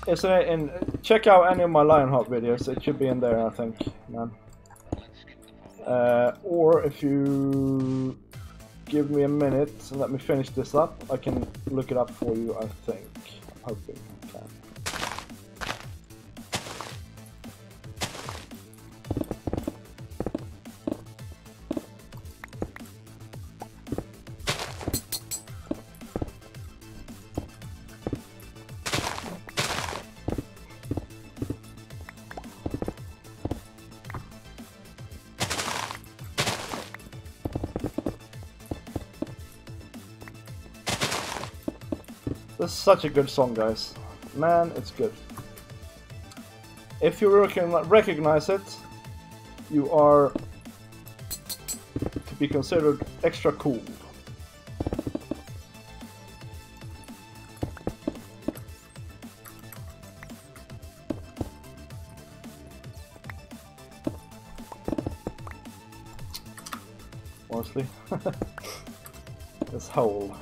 Isn't it in? Check out any of my Lionheart videos. It should be in there, I think, man. Or if you give me a minute and let me finish this up, I can look it up for you. I think. I'm hoping I can. This is such a good song, guys. Man, it's good. If you recognize it, you are to be considered extra cool. Honestly. This hole.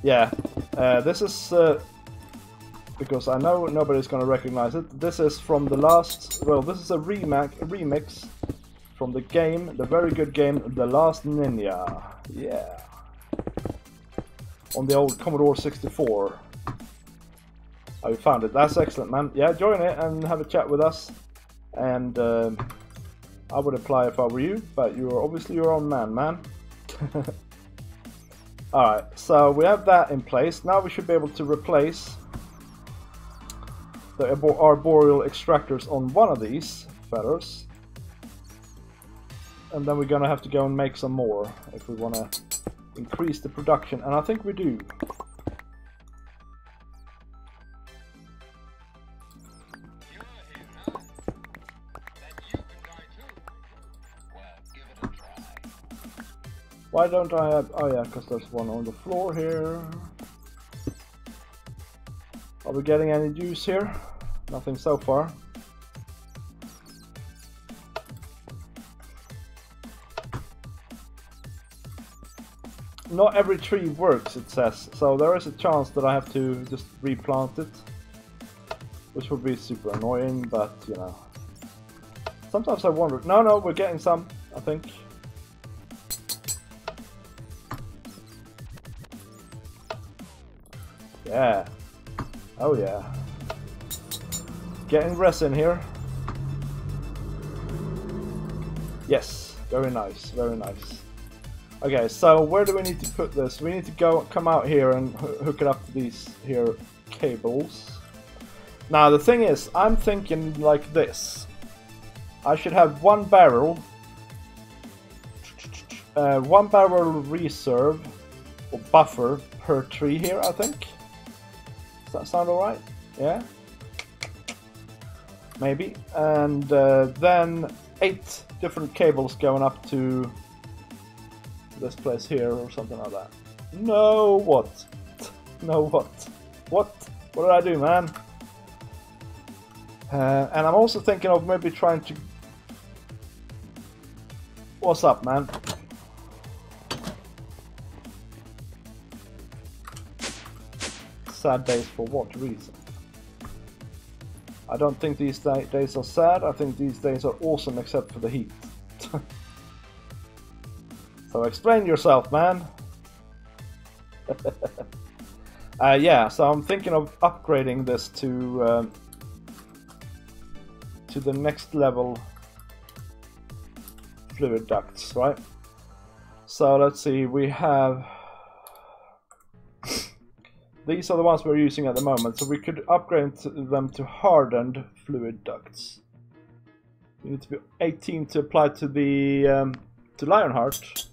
Yeah. This is because I know nobody's gonna recognize it. This is from the last. Well, this is a remix from the game, the very good game, The Last Ninja. Yeah, on the old Commodore 64. Oh, you found it. That's excellent, man. Yeah, join it and have a chat with us. And I would apply if I were you, but you're obviously your own man. Alright, so we have that in place. Now we should be able to replace the arboreal extractors on one of these feathers. And then we're gonna have to go and make some more if we wanna increase the production, and I think we do. Why don't I have... Oh yeah, because there's one on the floor here. Are we getting any juice here? Nothing so far. Not every tree works, it says, so there is a chance that I have to just replant it. Which would be super annoying, but you know. Sometimes I wonder... No, we're getting some, I think. Yeah. Oh yeah. Getting resin here. Yes. Very nice. Very nice. Okay, so where do we need to put this? We need to come out here and hook it up to these here cables. Now the thing is, I'm thinking like this. I should have one barrel reserve or buffer per tree here, I think. Does that sound alright? Yeah? Maybe. And then 8 different cables going up to this place here or something like that. No, what? No, what? What? What did I do, man? And I'm also thinking of maybe trying to... What's up, man? Sad days for what reason? I don't think these days are sad. I think these days are awesome except for the heat. So explain yourself, man. Yeah, so I'm thinking of upgrading this to the next level fluid ducts, right? So let's see, we have... These are the ones we're using at the moment, so we could upgrade them to hardened fluid ducts. You need to be 18 to apply to the to Lionheart.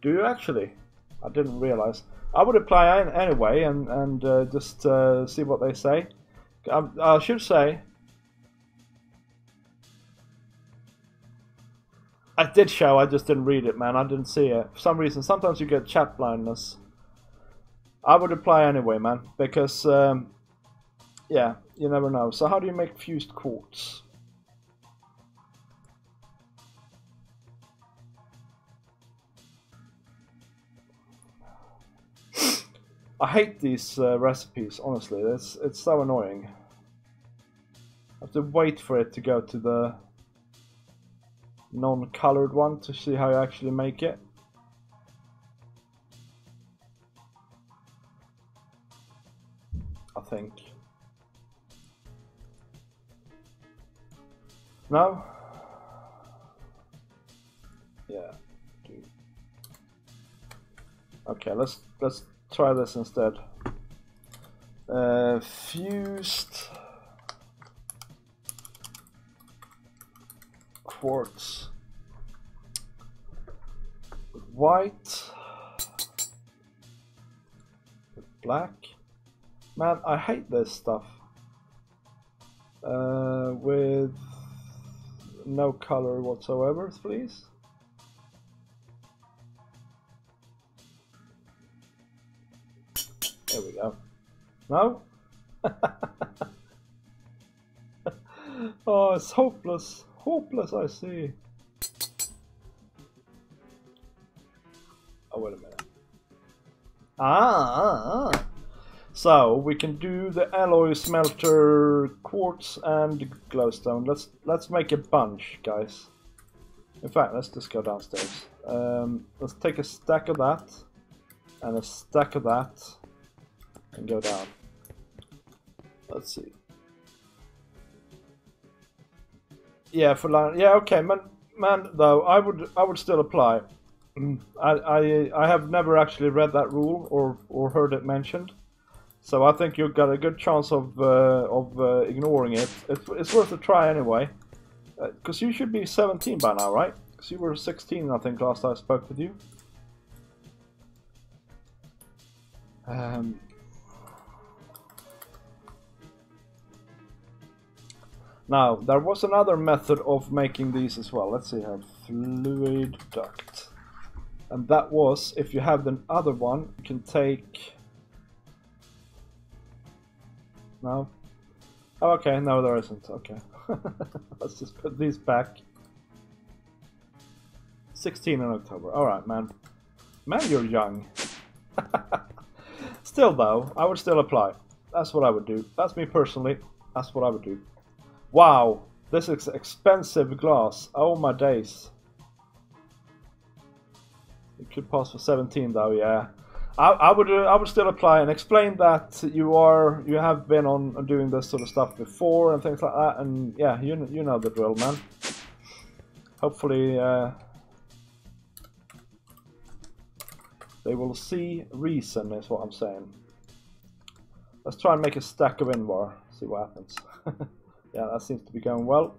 Do you actually? I didn't realize. I would apply anyway and just see what they say. I should say I did show, I just didn't read it, man. I didn't see it. For some reason, sometimes you get chat blindness. I would apply anyway, man, because, yeah, you never know. So how do you make fused quartz? I hate these recipes, honestly. It's so annoying. I have to wait for it to go to the non-colored one to see how you actually make it. I think. No? Yeah. Okay, let's try this instead. Fused quartz with white with black. Man, I hate this stuff. With no color whatsoever, please. There we go. No? Oh, it's hopeless. Hopeless, I see. Oh, wait a minute. So we can do the alloy smelter, quartz, and glowstone. Let's make a bunch, guys. In fact, let's just go downstairs. Let's take a stack of that and a stack of that and go down. Let's see. Yeah, for line. Yeah, okay, man. Though I would still apply. I have never actually read that rule or heard it mentioned, so I think you've got a good chance of ignoring it. It's worth a try anyway, because you should be 17 by now, right? Because you were 16, I think, last I spoke with you. Now, there was another method of making these as well. Let's see here. Fluid duct. And that was, if you have the other one, you can take... No? Oh, okay, no there isn't. Okay. Let's just put these back. 16 in October. Alright, man. Man, you're young. Still, though, I would still apply. That's what I would do. That's me personally. That's what I would do. Wow, this is expensive glass. Oh my days. It could pass for 17 though, yeah. I would still apply and explain that you have been on doing this sort of stuff before and things like that, and yeah, you know the drill, man. Hopefully they will see reason is what I'm saying. Let's try and make a stack of invar, see what happens. Yeah, that seems to be going well.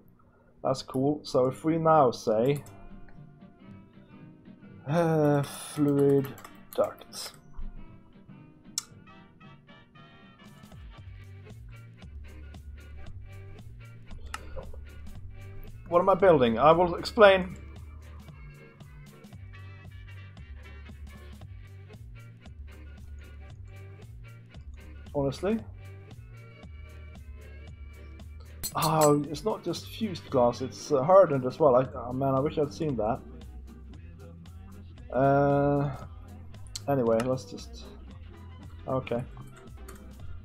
That's cool. So if we now say fluid ducts. What am I building? I will explain. Honestly. Oh, it's not just fused glass, it's hardened as well. Oh man, I wish I'd seen that. Anyway, let's just... Okay.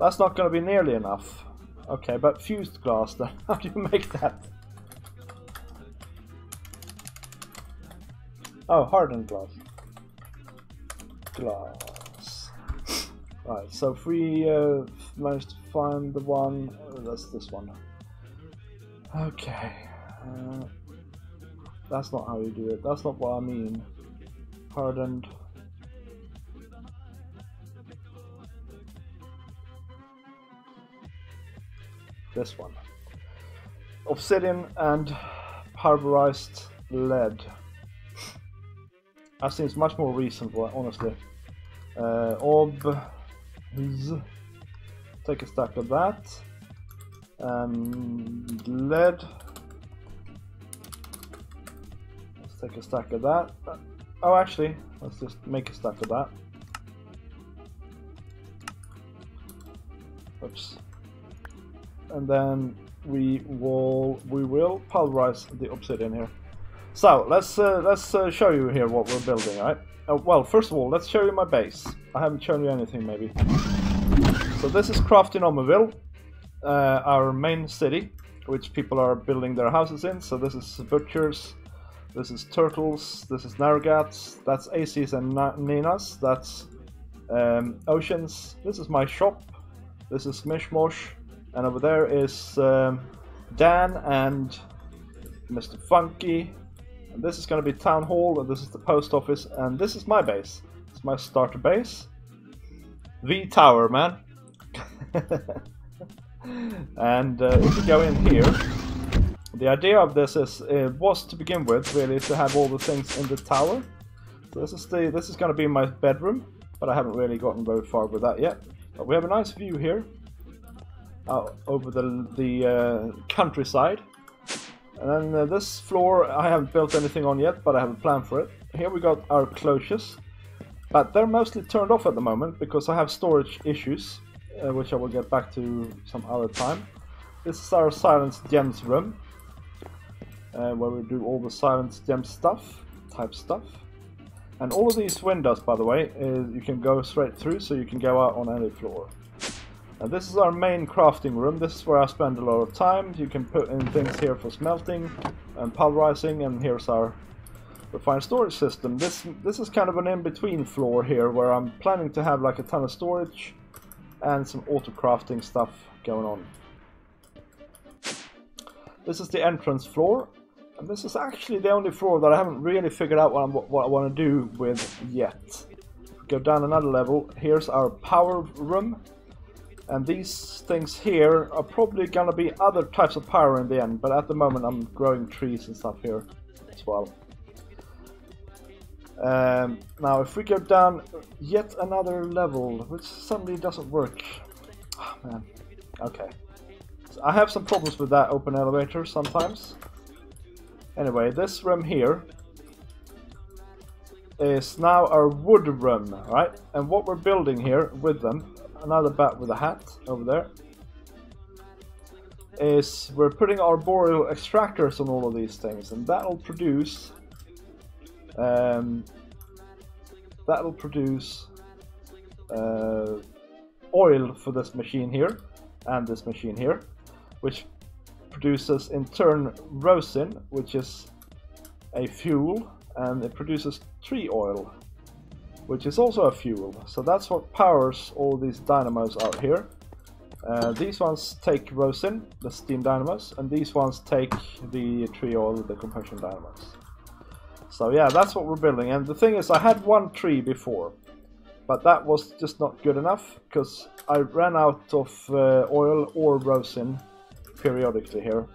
That's not going to be nearly enough. Okay, but fused glass then. How do you make that? Oh, hardened glass. Glass. Right, so if we manage to find the one... that's this one. Okay, that's not how you do it. That's not what I mean. Hardened. This one. Obsidian and pulverized lead. That seems much more recent, honestly. Take a stack of that. And lead. Let's take a stack of that. Oh, actually, let's just make a stack of that. Oops. And then we will pulverize the obsidian here. So let's show you here what we're building, right? Well, first of all, let's show you my base. I haven't shown you anything, maybe. So this is Craftinomical, our main city, which people are building their houses in. So this is butchers, this is turtles, this is narragats, that's ACs and Ninas, that's oceans. This is my shop, this is Mishmosh, and over there is Dan and Mr. Funky. And this is going to be Town Hall, and this is the post office, and this is my base. It's my starter base. V Tower, man. And if we go in here, the idea of this was to begin with really to have all the things in the tower. So this is going to be my bedroom, but I haven't really gotten very far with that yet. But we have a nice view here over the countryside. And then this floor I haven't built anything on yet, but I have a plan for it. Here we got our cloches, but they're mostly turned off at the moment because I have storage issues, which I will get back to some other time. This is our Silence Gems room, where we do all the Silence Gem type stuff. And all of these windows, by the way, you can go straight through, so you can go out on any floor. And this is our main crafting room. This is where I spend a lot of time. You can put in things here for smelting and pulverizing, and here's our refined storage system. This is kind of an in-between floor here, where I'm planning to have like a ton of storage and some auto-crafting stuff going on. This is the entrance floor, and this is actually the only floor that I haven't really figured out what I want to do with yet. Go down another level. Here's our power room. And these things here are probably going to be other types of power in the end, but at the moment I'm growing trees and stuff here as well. Now if we go down yet another level, which suddenly doesn't work. Oh, man. Okay. So I have some problems with that open elevator sometimes. Anyway, this room here is now our wood room, right? And what we're building here with them, another bat with a hat over there, is we're putting arboreal extractors on all of these things, and that'll produce oil for this machine here and this machine here, which produces in turn rosin, which is a fuel, and it produces tree oil, which is also a fuel. So that's what powers all these dynamos out here. These ones take rosin, the steam dynamos, and these ones take the tree oil, the compression dynamos. So yeah, that's what we're building. And the thing is, I had one tree before, but that was just not good enough because I ran out of oil or rosin periodically here.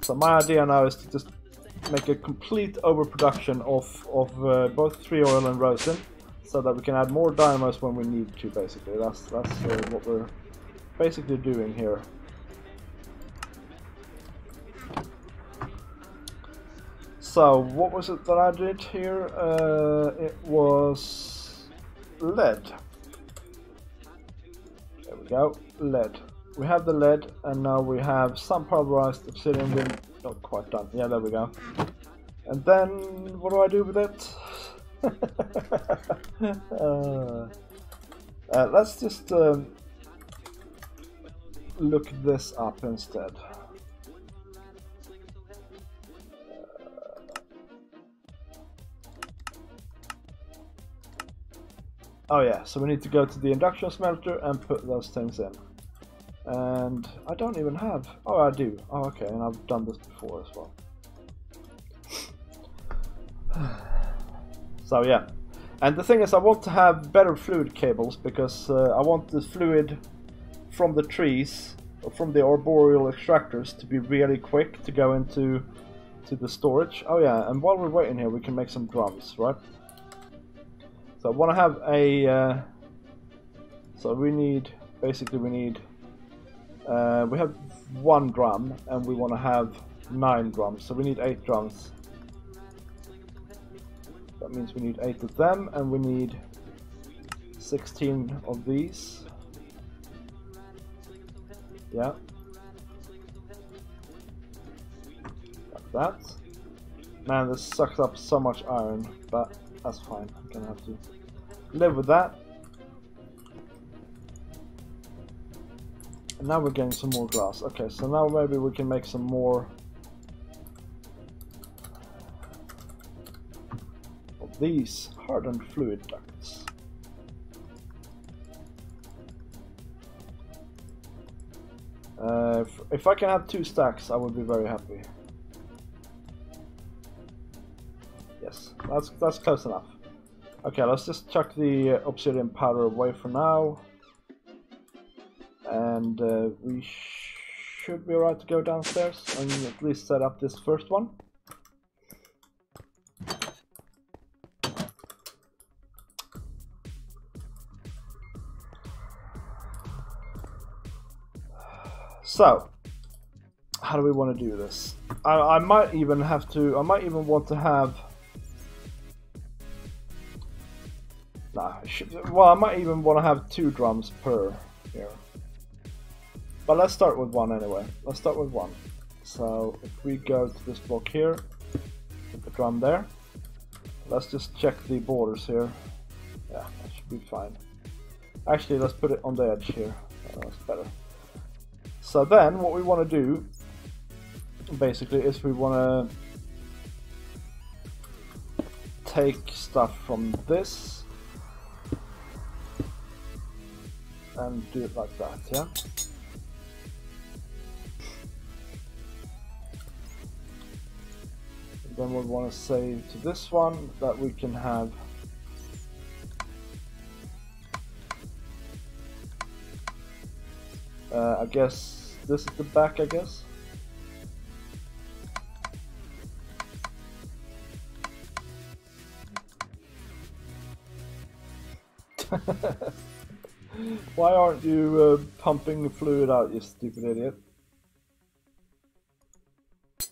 So my idea now is to just make a complete overproduction of both tree oil and rosin, so that we can add more dynamos when we need to. Basically, that's what we're basically doing here. So what was it that I did here? It was lead. There we go, lead. We have the lead, and now we have some pulverized obsidian. We're not quite done. Yeah, there we go. And then what do I do with it? Let's just look this up instead. Oh yeah, so we need to go to the induction smelter and put those things in. And I don't even have... Oh, I do. Oh, okay, and I've done this before as well. So yeah, and the thing is, I want to have better fluid cables because I want the fluid from the trees, or from the arboreal extractors, to be really quick to go into the storage. Oh yeah, and while we're waiting here, we can make some drums, right? So I want to have a... so we need... Basically we need... we have 1 drum, and we want to have 9 drums, so we need 8 drums. That means we need 8 of them, and we need 16 of these. Yeah. Like that. Man, this sucks up so much iron, but that's fine. I'm gonna have to live with that. And now we're getting some more glass. Okay, so now maybe we can make some more of these hardened fluid ducts. If I can have 2 stacks, I would be very happy. Yes, that's close enough. Okay, let's just chuck the obsidian powder away for now. And we should be alright to go downstairs and at least set up this first one. So, how do we want to do this? I might even have to. I might even want to have. Nah, well, I might even want to have 2 drums per here. But let's start with 1 anyway. Let's start with 1. So if we go to this block here, put the drum there. Let's just check the borders here. Yeah, that should be fine. Actually, let's put it on the edge here. That's better. So then, what we want to do, basically, is we want to take stuff from this and do it like that, yeah? And then we want to say to this one that we can have I guess this is the back, I guess. Why aren't you pumping the fluid out, you stupid idiot?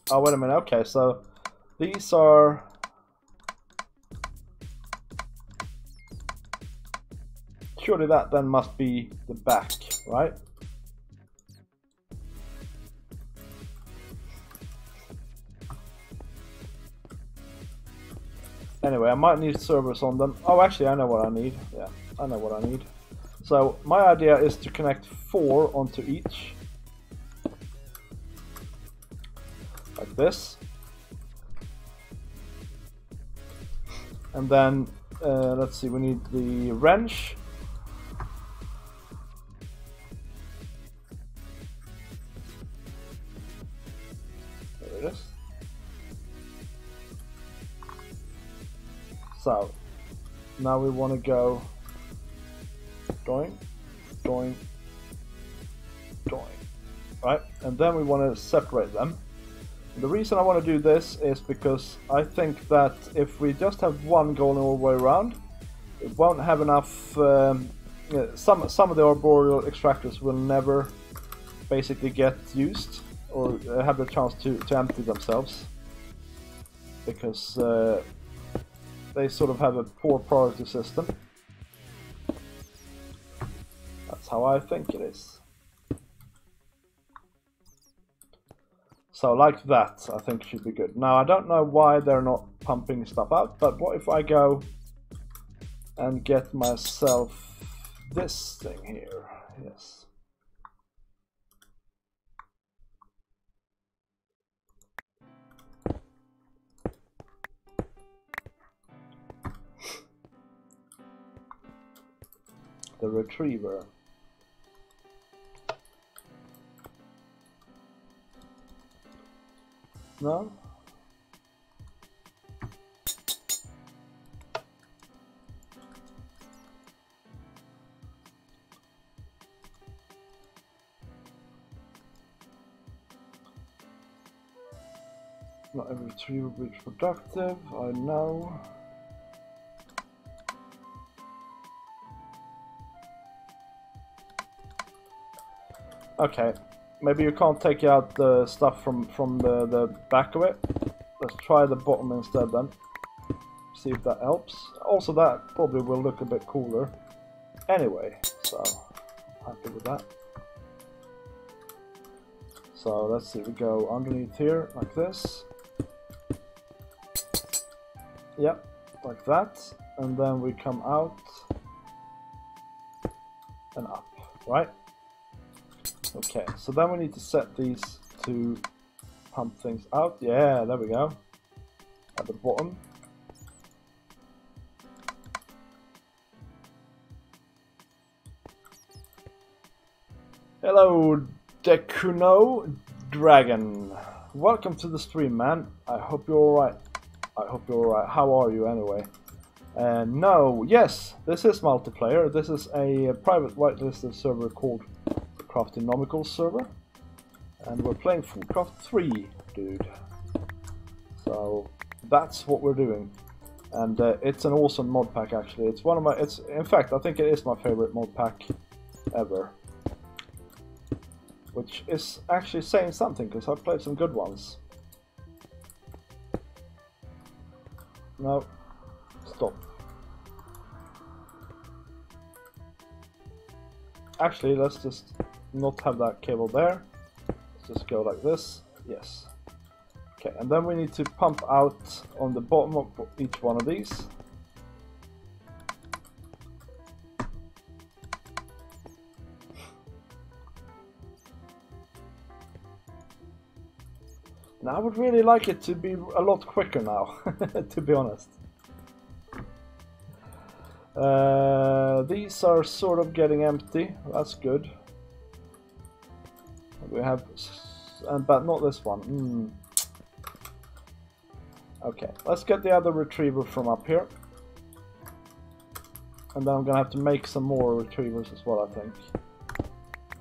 Oh, wait a minute. Okay, so these are... Surely that then must be the back, right? Anyway, I might need servers on them. Oh, actually, I know what I need. Yeah, I know what I need. So, my idea is to connect 4 onto each. Like this. And then, let's see, we need the wrench. There it is. So, now we want to go doing, doing, doing, right? And then we want to separate them. And the reason I want to do this is because I think that if we just have one going all the way around, it won't have enough. Some of the arboreal extractors will never basically get used or have the chance to empty themselves because. They sort of have a poor priority system. That's how I think it is. So like that, I think should be good. Now I don't know why they're not pumping stuff out, but what if I go and get myself this thing here? Yes. The retriever. No? Not every retriever is productive, I know. Okay, maybe you can't take out the stuff from the back of it. Let's try the bottom instead then. See if that helps. Also, that probably will look a bit cooler. Anyway, so happy with that. So let's see, we go underneath here like this. Yep, like that. And then we come out and up, right? Okay, so then we need to set these to pump things out. Yeah, there we go. At the bottom. Hello, Dekuno Dragon. Welcome to the stream, man. I hope you're alright. I hope you're alright. How are you anyway? No, yes, this is multiplayer. This is a private whitelisted server called the Craftinomical server. And we're playing Foolcraft 3, dude. So that's what we're doing. And it's an awesome mod pack actually. It's one of my, in fact, I think it is my favorite mod pack ever. Which is actually saying something, because I've played some good ones. No, stop. Actually, let's just not have that cable there. Let's just go like this. Yes. Okay, and then we need to pump out on the bottom of each one of these. And I would really like it to be a lot quicker now, to be honest. These are sort of getting empty, that's good. We have, but not this one. Okay, let's get the other retriever from up here. And then I'm gonna have to make some more retrievers as well, I think.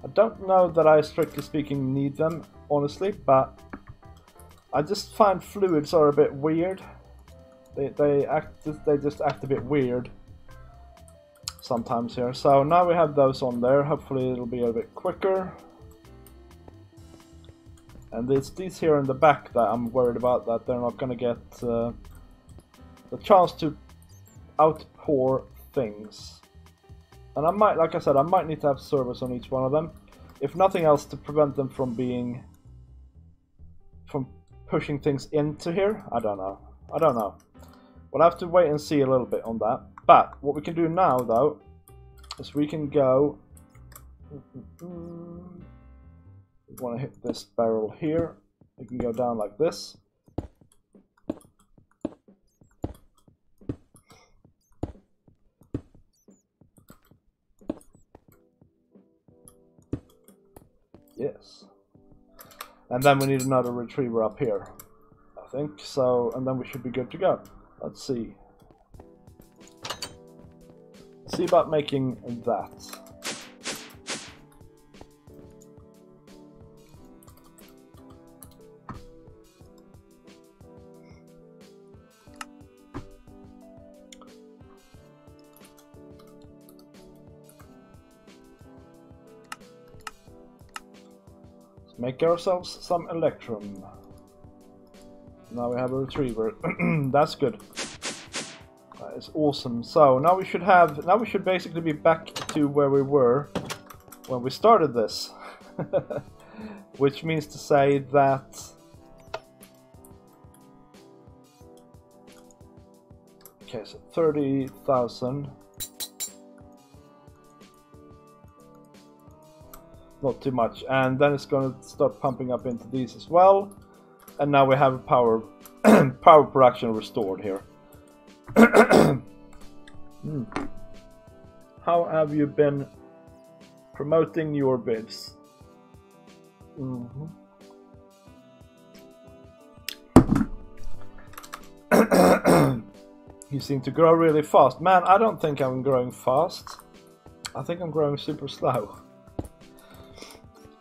I don't know that I, strictly speaking, need them, honestly, but I just find fluids are a bit weird. They just act a bit weird sometimes here. So now we have those on there. Hopefully it'll be a bit quicker. And it's these here in the back that I'm worried about, that they're not going to get the chance to outpour things. And I might, like I said, I might need to have servers on each one of them, if nothing else, to prevent them from pushing things into here. I don't know. We'll have to wait and see a little bit on that. But what we can do now, though, is we can go. We want to hit this barrel here. We can go down like this. Yes. And then we need another retriever up here, I think. So, and then we should be good to go. Let's see. See about making that. Make ourselves some electrum. Now we have a retriever. That's good. That is awesome. So now we should basically be back to where we were when we started this. Which means to say that okay, so 30,000. Not too much, and then it's going to start pumping up into these as well. And now we have power power production restored here. How have you been promoting your bids? You seem to grow really fast. Man, I don't think I'm growing fast. I think I'm growing super slow.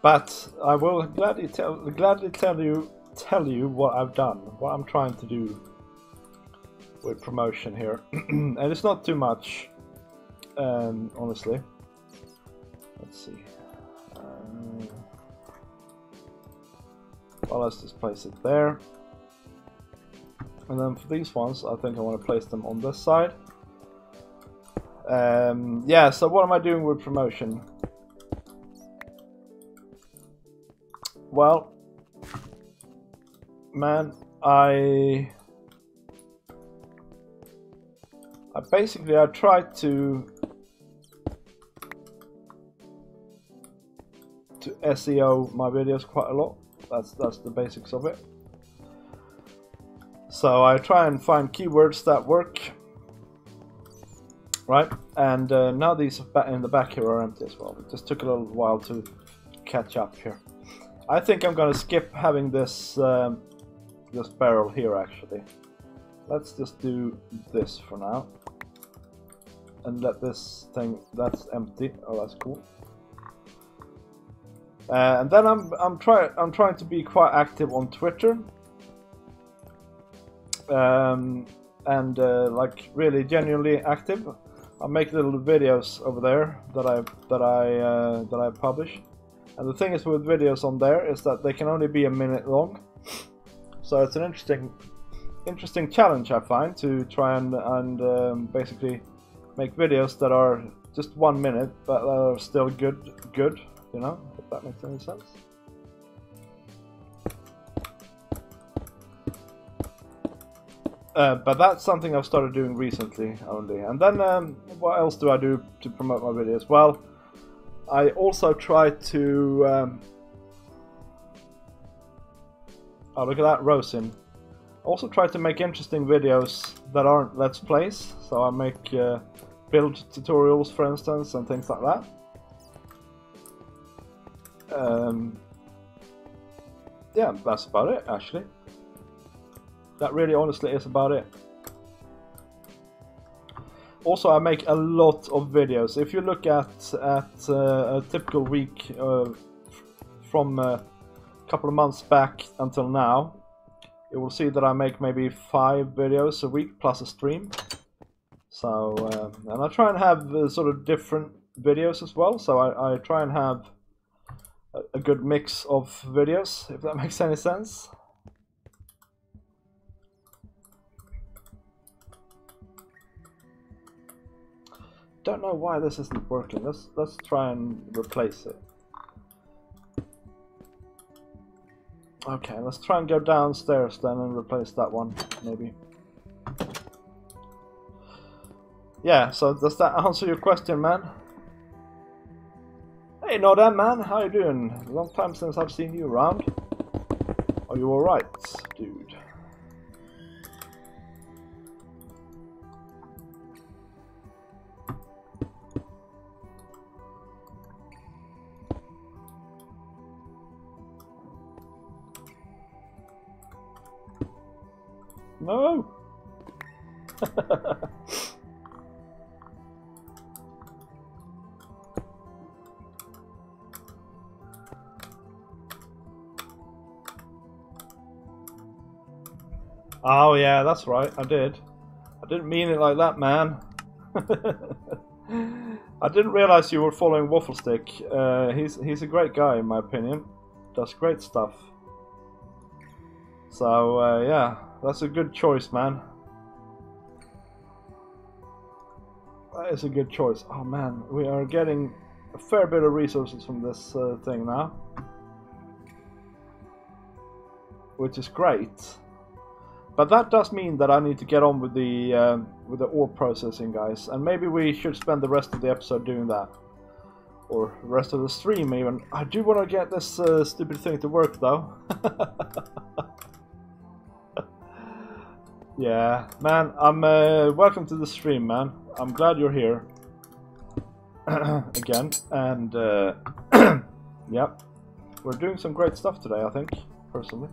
But I will gladly tell you what I've done, what I'm trying to do with promotion here. And it's not too much, honestly. Let's see. Well, let's just place it there. And then for these ones, I think I want to place them on this side. Yeah, so what am I doing with promotion? Well, man, I basically I tried to SEO my videos quite a lot. That's the basics of it. So I try and find keywords that work, right? And now these in the back here are empty as well. It just took a little while to catch up here. I think I'm gonna skip having this this barrel here actually. Let's just do this for now, and let this thing that's empty. Oh, that's cool. And then I'm trying to be quite active on Twitter, and like really genuinely active. I make little videos over there that I publish. And the thing is with videos on there is that they can only be a minute long, so it's an interesting challenge I find to try and basically make videos that are just 1 minute but are still good, you know, if that makes any sense. But that's something I've started doing recently only. And then what else do I do to promote my videos? Well, I also try to oh, look at that, rosin. I also try to make interesting videos that aren't Let's Plays. So I make build tutorials, for instance, and things like that. Yeah, that's about it, actually. That really honestly is about it. Also, I make a lot of videos. If you look at a typical week from a couple of months back until now, you will see that I make maybe 5 videos a week plus a stream. So, and I try and have sort of different videos as well. So I try and have a good mix of videos, if that makes any sense. Don't know why this isn't working. Let's try and replace it. Okay, let's try and go downstairs then and replace that one, maybe. Yeah, so does that answer your question, man? Hey, Nordan, man, how you doing? Long time since I've seen you around. Are you alright, dude? No! Oh yeah, that's right, I did. I didn't mean it like that, man. I didn't realize you were following Wafflestick. He's a great guy in my opinion. Does great stuff. So yeah, that's a good choice, man. That is a good choice. Oh man, we are getting a fair bit of resources from this thing now, which is great. But that does mean that I need to get on with the ore processing, guys, and maybe we should spend the rest of the episode doing that, or the rest of the stream even. I do want to get this stupid thing to work though. Yeah, man, I'm welcome to the stream, man. I'm glad you're here again, and yep, we're doing some great stuff today, I think, personally.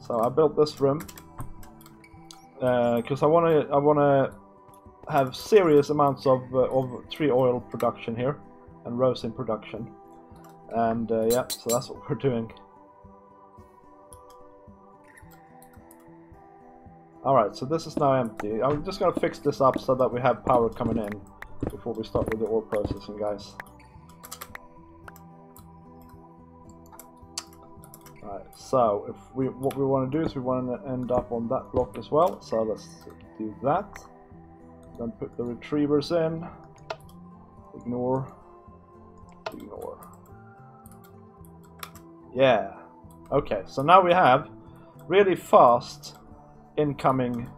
So I built this room because I wanna have serious amounts of tree oil production here and rosin production, and yeah, so that's what we're doing. Alright, so this is now empty. I'm just gonna fix this up so that we have power coming in before we start with the ore processing, guys. Alright, so what we want to do is we want to end up on that block as well. So let's do that. Then put the retrievers in. Ignore. Yeah. Okay, so now we have really fast incoming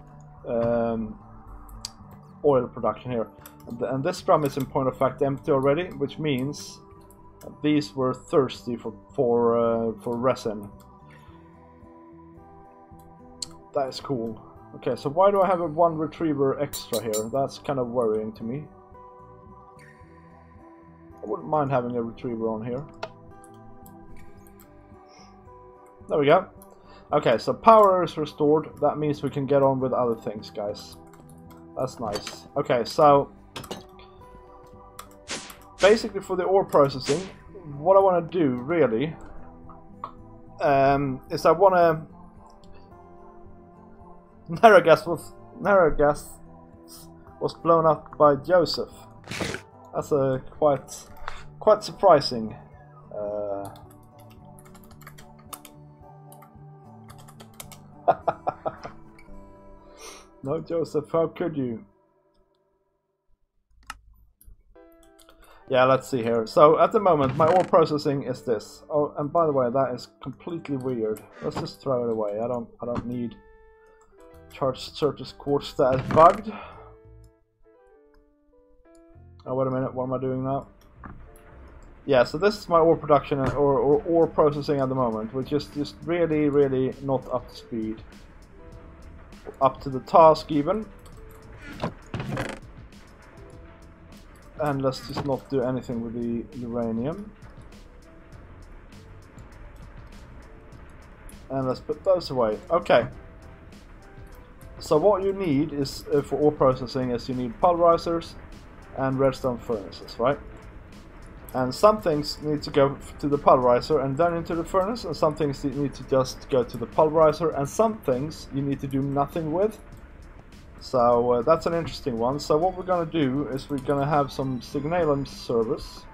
oil production here. And this drum is in point of fact empty already, which means these were thirsty for resin. That is cool. Okay, so why do I have a one retriever extra here? That's kind of worrying to me. I wouldn't mind having a retriever on here. There we go. Okay, so power is restored. That means we can get on with other things, guys. That's nice. Okay, so basically for the ore processing, what I want to do really is I want to Narragass was blown up by Joseph. That's a quite surprising. No, Joseph, how could you? Yeah, let's see here. So at the moment, my ore processing is this. Oh, and by the way, that is completely weird. Let's just throw it away. I don't need charged surface quartz that is bugged. Oh, wait a minute. What am I doing now? Yeah, so this is my ore production or ore processing at the moment, which is just really not up to speed. Up to the task even. And let's just not do anything with the uranium. And let's put those away. Okay. So what you need is for ore processing is you need pulverizers and redstone furnaces, right? And some things need to go to the pulverizer and then into the furnace, and some things need to just go to the pulverizer, and some things you need to do nothing with. So that's an interesting one. So what we're going to do is we're going to have some signalum servers.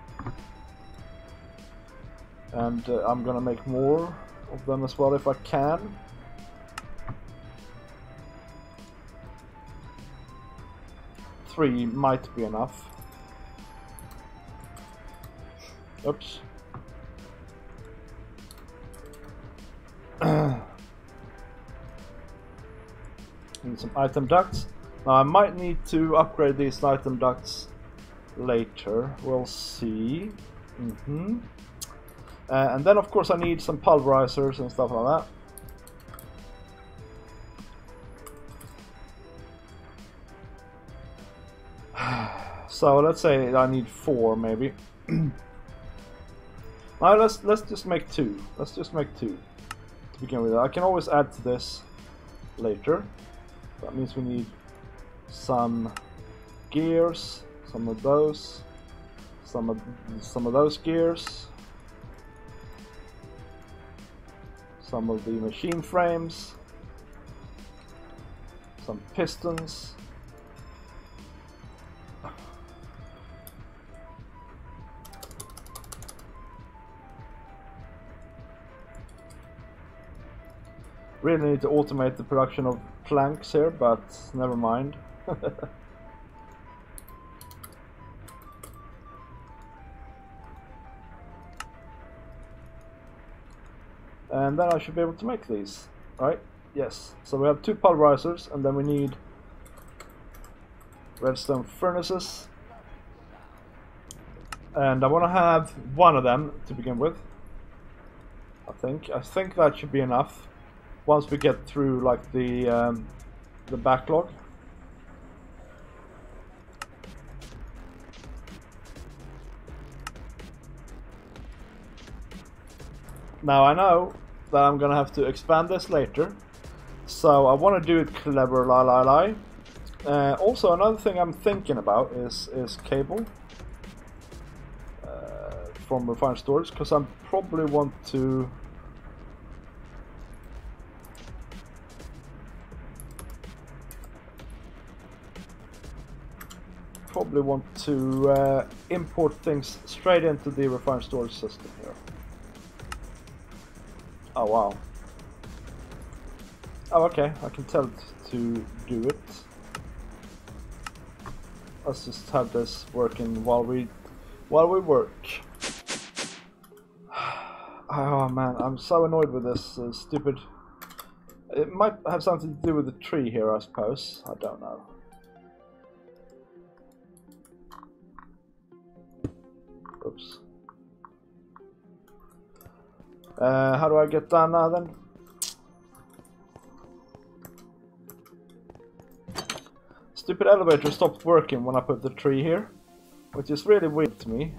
And I'm going to make more of them as well if I can. Three might be enough. Oops. And some item ducts. Now I might need to upgrade these item ducts later. We'll see. And then of course I need some pulverizers and stuff like that. So let's say I need 4 maybe. Now let's just make 2. Let's just make 2 to begin with. I can always add to this later. That means we need some gears, some of those, some of those gears, some of the machine frames, some pistons. Really need to automate the production of planks here, but never mind. And then I should be able to make these, right? Yes. So we have 2 pulverizers, and then we need redstone furnaces. And I want to have 1 of them to begin with. I think that should be enough. Once we get through like the backlog. Now I know that I'm gonna have to expand this later, so I want to do it clever, also another thing I'm thinking about is cable from refined storage, because I probably want to import things straight into the refined storage system here. Oh wow. Oh okay, I can tell it to do it. Let's just have this working while we work. Oh man, I'm so annoyed with this stupid... It might have something to do with the tree here, I suppose. I don't know. Oops. How do I get down now then? Stupid elevator stopped working when I put the tree here, which is really weird to me.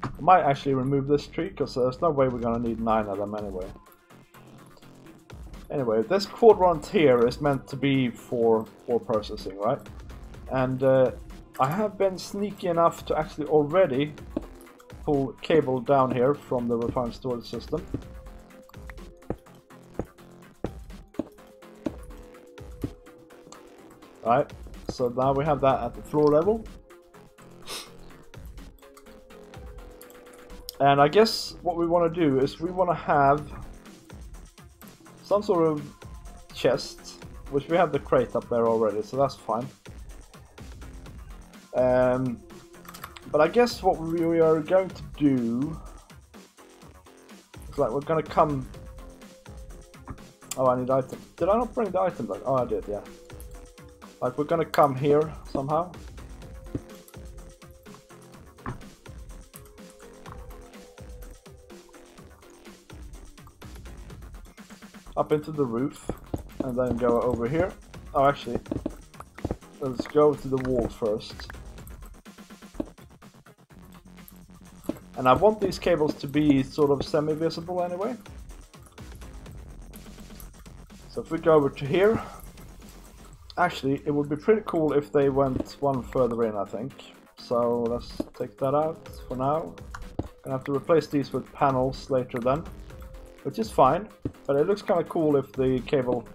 I might actually remove this tree, because there's no way we're gonna need 9 of them anyway. Anyway, this quadrant here is meant to be for processing, right? And I have been sneaky enough to actually already pull cable down here from the refined storage system. Right, so now we have that at the floor level. And I guess what we want to do is we want to have some sort of chest, which we have the crate up there already, so that's fine. But I guess what we are going to do is like we're going to come... Oh, I need item. Did I not bring the item back? Oh, I did, yeah. Like we're going to come here somehow. Up into the roof, and then go over here. Oh, actually, let's go to the wall first. And I want these cables to be sort of semi-visible anyway. So if we go over to here, actually, it would be pretty cool if they went one further in, I think. So let's take that out for now. Gonna have to replace these with panels later then, which is fine. But it looks kind of cool if the cable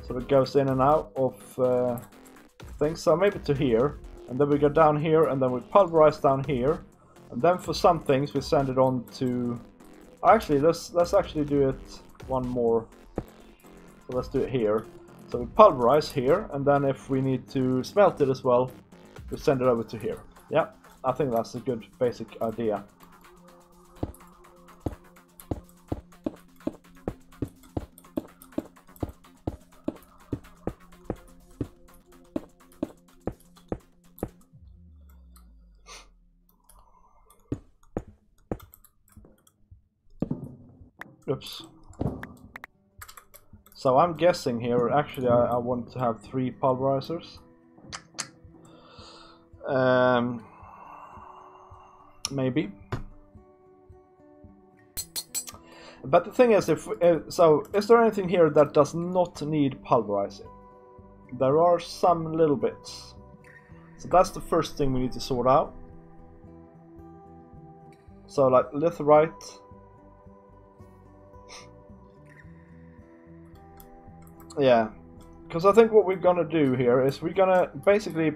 sort of goes in and out of things. So maybe to here, and then we go down here, and then we pulverize down here, and then for some things we send it on to... Actually, let's actually do it one more. So let's do it here. So we pulverize here, and then if we need to smelt it as well, we send it over to here. Yeah, I think that's a good basic idea. Oops. So I'm guessing here, actually I want to have 3 pulverizers. Maybe. But the thing is, so is there anything here that does not need pulverizing? There are some little bits. So that's the first thing we need to sort out. So like litherite. Yeah, because I think what we're gonna do here is we're gonna basically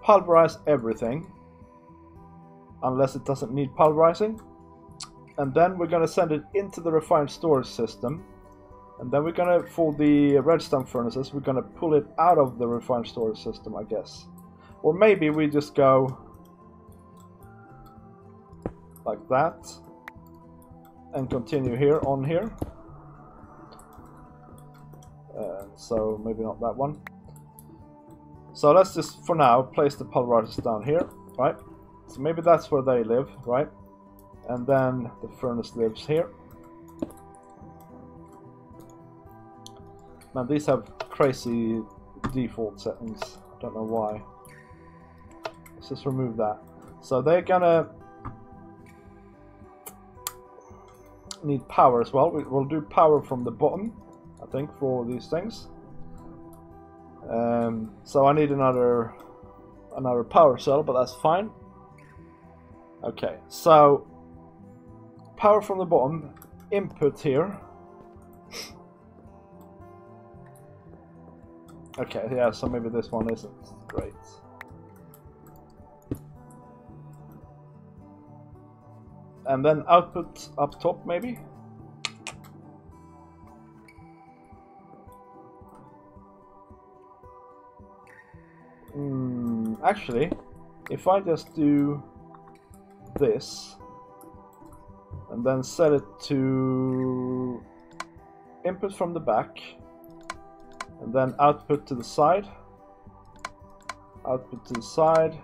pulverize everything, unless it doesn't need pulverizing, and then we're gonna send it into the refined storage system, and then we're gonna, for the redstone furnaces, we're gonna pull it out of the refined storage system, I guess. Or maybe we just go like that and continue here on here. So maybe not that one. So let's just for now place the pulverizers down here, right? So maybe that's where they live, right? And then the furnace lives here. Man, these have crazy default settings. I don't know why. Let's just remove that. So they're gonna need power as well. We'll do power from the bottom, I think, for these things. So I need another power cell, but that's fine. Okay, so power from the bottom, input here. Okay, yeah, so maybe this one isn't great. And then output up top, maybe? Actually, if I just do this and then set it to input from the back and then output to the side, output to the side,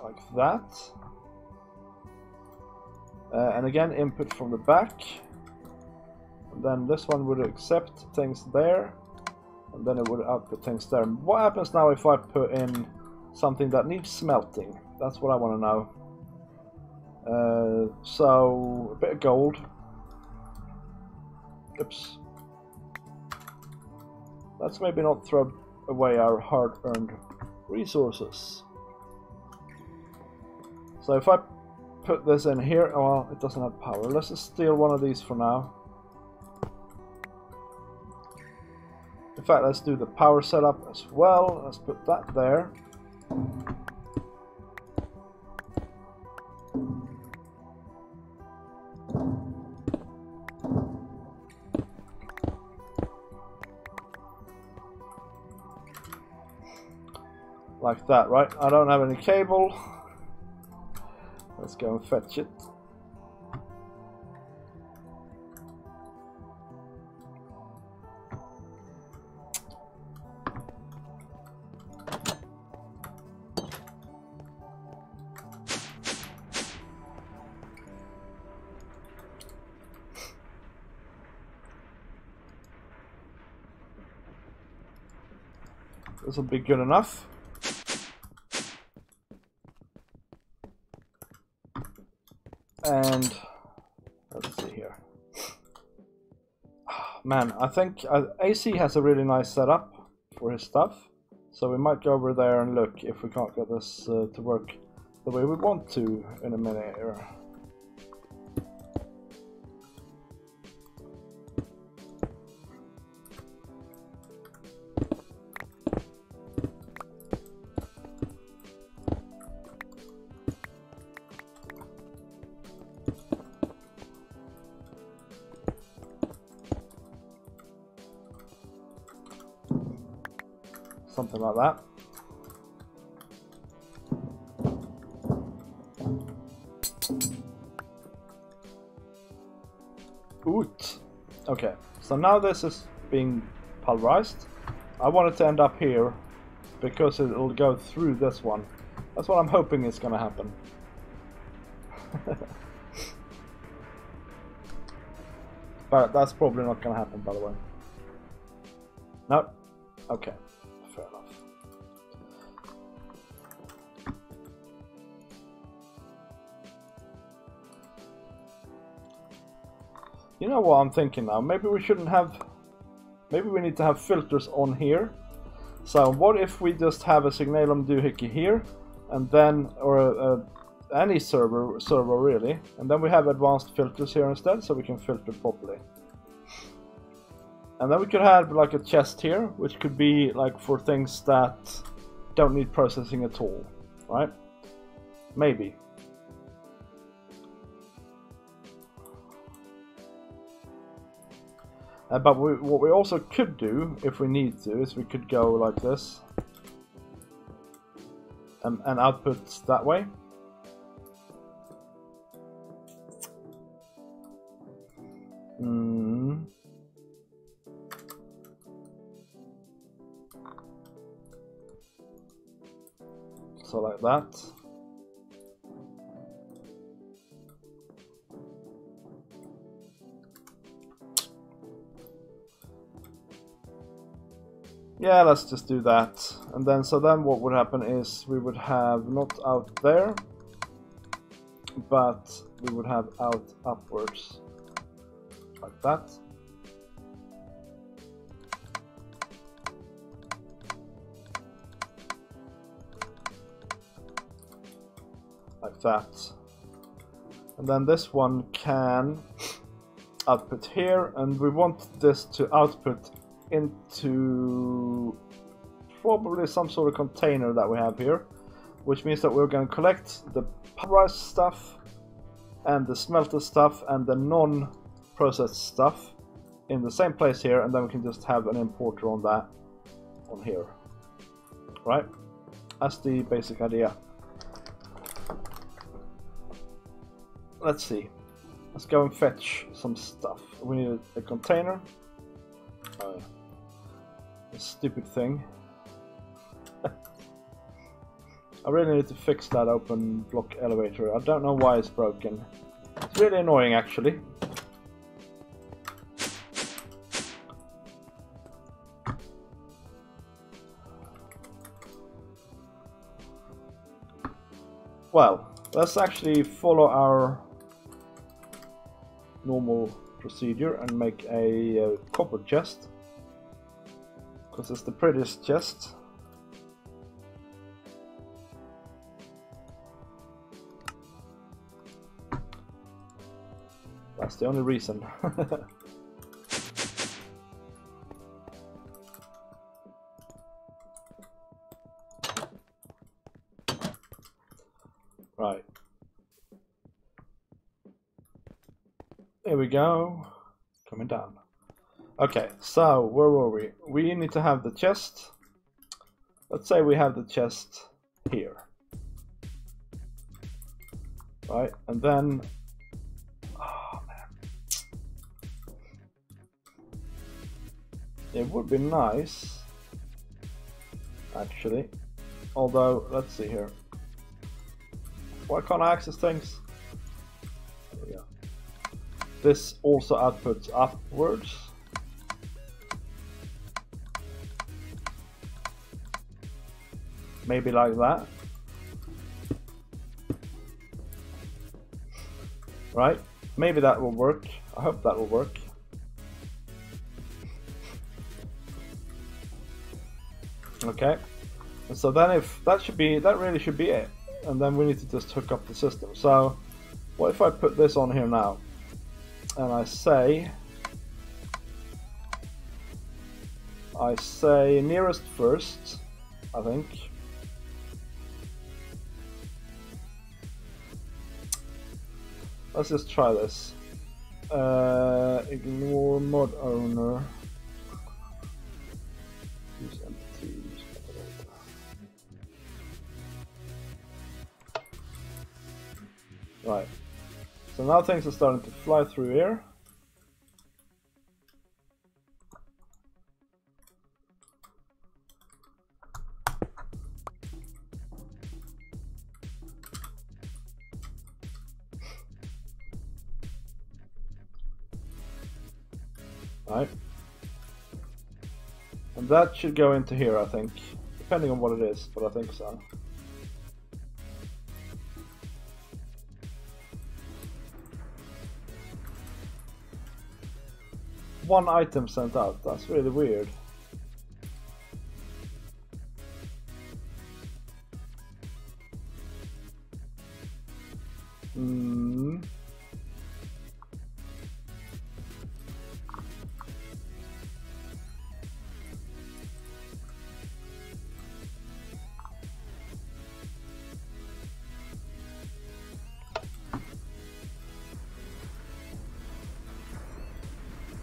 like that, and again input from the back, and then this one would accept things there, and then it would output things there. What happens now if I put in something that needs smelting? That's what I want to know. So a bit of gold. Oops. Let's maybe not throw away our hard-earned resources. So if I put this in here, oh, well, it doesn't have power. Let's just steal one of these for now. In fact, let's do the power setup as well. Let's put that there. Like that, right? I don't have any cable. Let's go and fetch it. This will be good enough. And let's see here. Man, I think AC has a really nice setup for his stuff, so we might go over there and look if we can't get this to work the way we want to in a minute here. Something like that. Oot. Okay, so now this is being pulverized. I want it to end up here because it'll go through this one. That's what I'm hoping is going to happen. But that's probably not going to happen, by the way. No? Okay. Fair enough. You know what I'm thinking now? Maybe we shouldn't have... Maybe we need to have filters on here. So what if we just have a signalum doohickey here, and then, or any server really, and then we have advanced filters here instead, so we can filter properly. And then we could have like a chest here, which could be like for things that don't need processing at all, right? Maybe. But what we also could do, if we need to, is we could go like this and output that way. So like that. Yeah, let's just do that. And then, so then what would happen is we would have not out there, but we would have out upwards. Like that. Like that. And then this one can output here, and we want this to output into probably some sort of container that we have here, which means that we're going to collect the pulverized stuff and the smelter stuff and the non-processed stuff in the same place here, and then we can just have an importer on that on here. Right? That's the basic idea. Let's see. Let's go and fetch some stuff. We need a container. Oh, yeah. A stupid thing. I really need to fix that open block elevator. I don't know why it's broken. It's really annoying, actually. Well, let's actually follow our normal procedure and make a copper chest, because it's the prettiest chest. That's the only reason. Right. Here we go. Coming down. Okay, so where were we? We need to have the chest. Let's say we have the chest here. Right, and then... Oh, man. It would be nice, actually. Although, let's see here. Why can't I access things? There we go. This also outputs upwards. Maybe like that. Right? Maybe that will work. I hope that will work. Okay. And so then if that really should be it. And then we need to just hook up the system. So what if I put this on here now and I say nearest first, I think. Let's just try this. Ignore mod owner. Use entities. Right. So now things are starting to fly through here. Right. And that should go into here, I think. Depending on what it is, but I think so. One item sent out, that's really weird.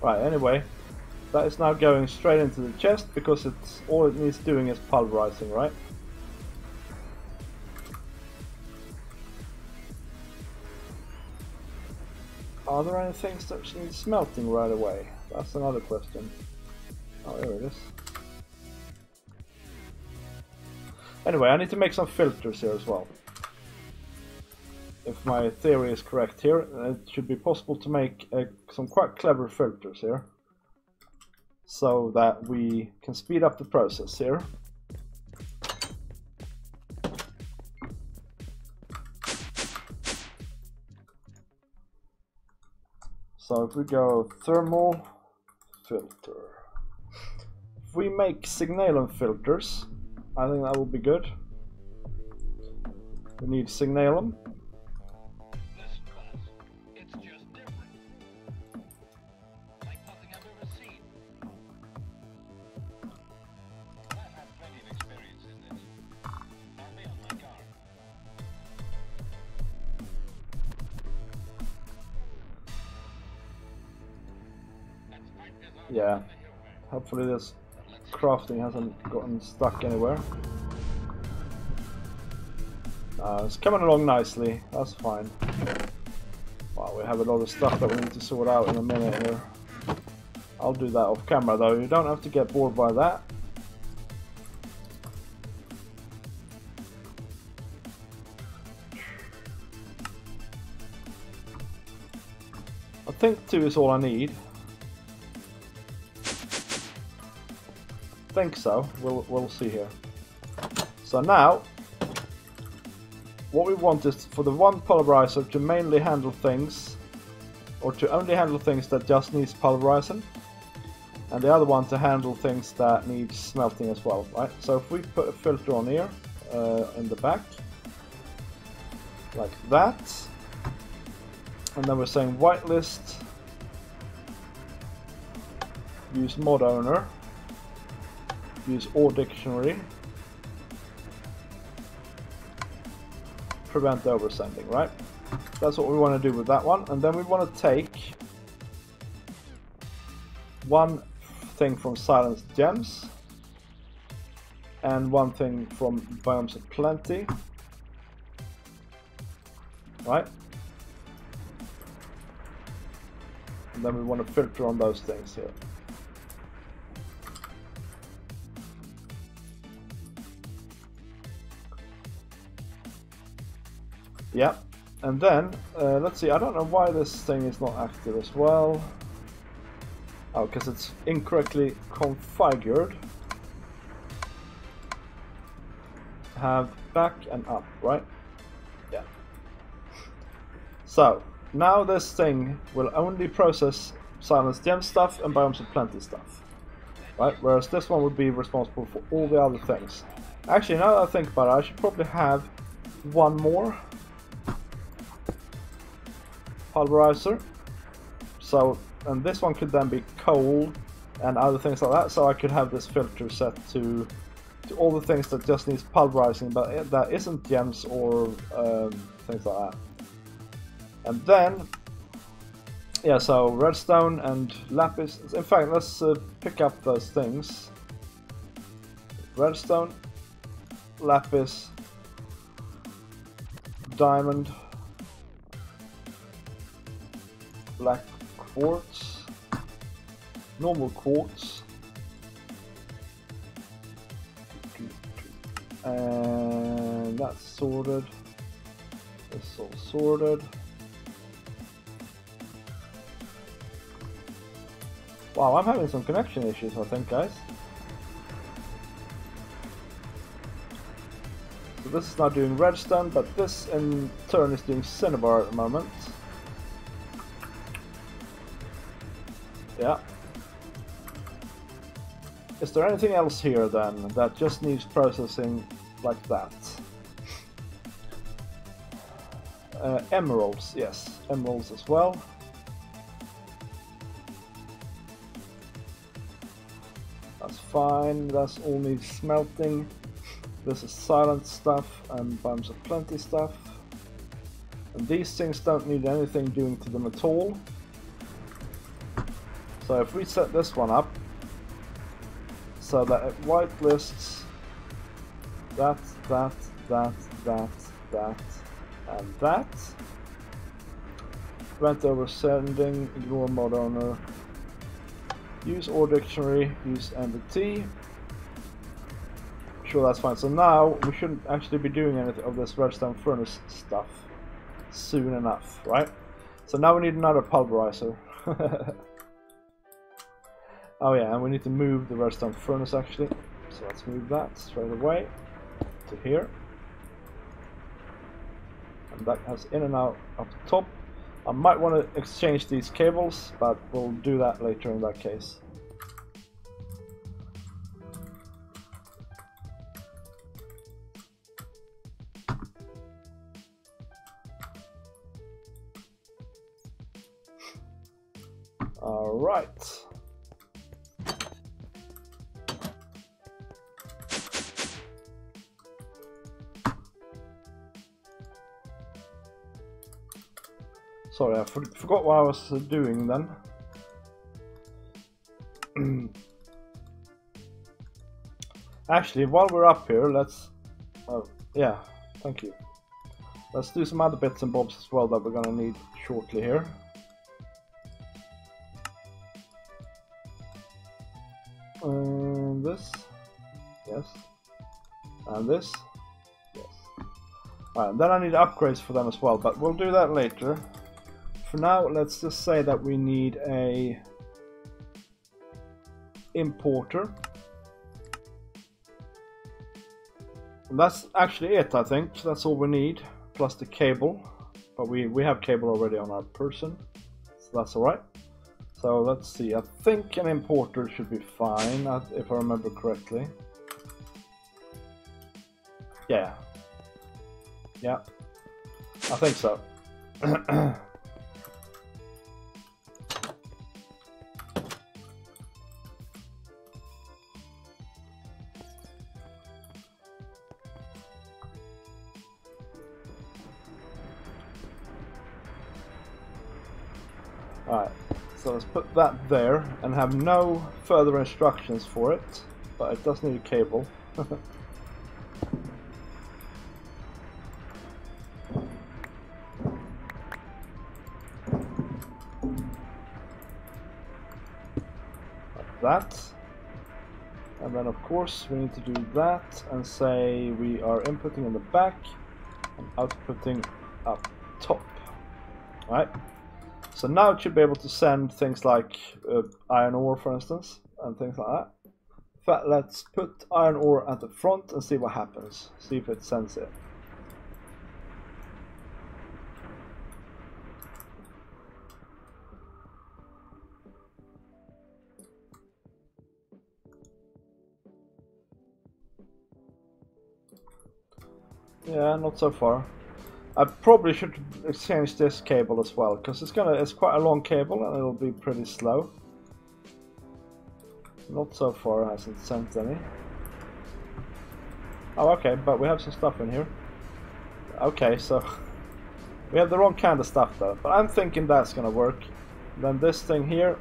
Right, anyway, that is now going straight into the chest because it's all it needs doing is pulverizing, right? Are there any things that need smelting right away? That's another question. Oh, there it is. Anyway, I need to make some filters here as well. If my theory is correct here, it should be possible to make some quite clever filters here, so that we can speed up the process here. So if we go thermal filter, if we make signalum filters, I think that will be good. We need signalum. Yeah, hopefully this crafting hasn't gotten stuck anywhere. It's coming along nicely, that's fine. Wow, we have a lot of stuff that we need to sort out in a minute here. I'll do that off camera though, you don't have to get bored by that. I think 2 is all I need. Think so. We'll see here. So now, what we want is for the one pulverizer to mainly handle things, or to only handle things that just needs pulverizing, and the other one to handle things that need smelting as well, right? So if we put a filter on here in the back, like that, and then we're saying whitelist, use mod owner, use or dictionary, prevent oversending, right? That's what we want to do with that one. And then we want to take one thing from silenced gems and one thing from biomes of plenty, right? And then we want to filter on those things here. Yeah, and then let's see, I don't know why this thing is not active as well. Oh, because it's incorrectly configured. Have back and up, right? Yeah. So now this thing will only process silence gem stuff and biomes of plenty stuff, right? Whereas this one would be responsible for all the other things. Actually, now that I think about it, I should probably have one more pulverizer. So, and this one could then be cold and other things like that. So I could have this filter set to all the things that just needs pulverizing, but that isn't gems or things like that. And then, yeah, so redstone and lapis. In fact, let's pick up those things. Redstone, lapis, diamond, black quartz, normal quartz, and that's sorted. This is all sorted. Wow, I'm having some connection issues, I think, guys. So this is not doing redstone, but this in turn is doing cinnabar at the moment. Yeah. Is there anything else here then that just needs processing like that? Emeralds, yes, emeralds as well. That's fine, that's all needs smelting. This is silent stuff and biomes of plenty stuff. And these things don't need anything doing to them at all. So if we set this one up so that it whitelists that, and that. Prevent oversending, ignore mod owner, use or dictionary, use MBT. Sure, that's fine. So now we shouldn't actually be doing anything of this redstone furnace stuff soon enough, right? So now we need another pulverizer. Oh yeah, and we need to move the redstone furnace actually. So let's move that straight away to here. And that has in and out up top. I might want to exchange these cables, but we'll do that later in that case. All right. Sorry, I forgot what I was doing then. Actually, while we're up here, let's... Oh, yeah, thank you. Let's do some other bits and bobs as well that we're gonna need shortly here. This, yes, and this, yes. Alright, then I need upgrades for them as well, but we'll do that later. For now, let's just say that we need a importer. And that's actually it, I think. That's all we need, plus the cable. But we have cable already on our person, so that's alright. So let's see, I think an importer should be fine, if I remember correctly. Yeah. Yeah. I think so. Alright. So let's put that there and have no further instructions for it, but it does need a cable. Like that. And then of course we need to do that and say we are inputting in the back and outputting up top. Alright. So now it should be able to send things like iron ore, for instance, and things like that. In fact, let's put iron ore at the front and see what happens. See if it sends it. Yeah, not so far. I probably should exchange this cable as well, because it's quite a long cable and it'll be pretty slow. Not so far, hasn't sent any. Oh, okay, but we have some stuff in here. Okay, so we have the wrong kind of stuff though, but I'm thinking that's gonna work. Then this thing here,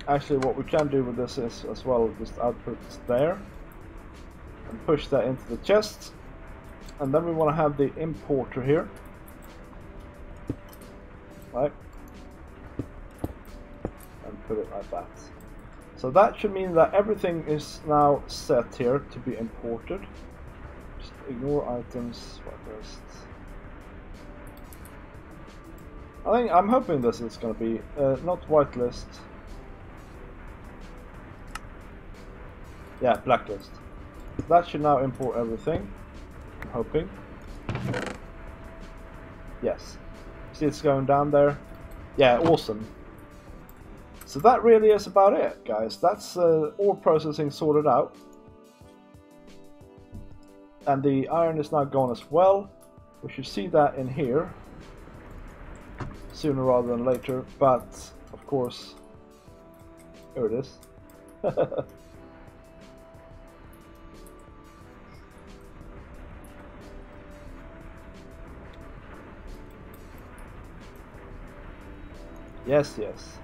actually what we can do with this is as well just output there and push that into the chest. And then we want to have the importer here. Right, and put it like that. So that should mean that everything is now set here to be imported. Just ignore items, whitelist. I'm hoping this is going to be not whitelist. Yeah, blacklist. That should now import everything. I'm hoping. Yes. See, it's going down there. Yeah, awesome. So that really is about it, guys. That's ore processing sorted out. And the iron is now gone as well. We should see that in here sooner rather than later, but of course, here it is. Yes, yes.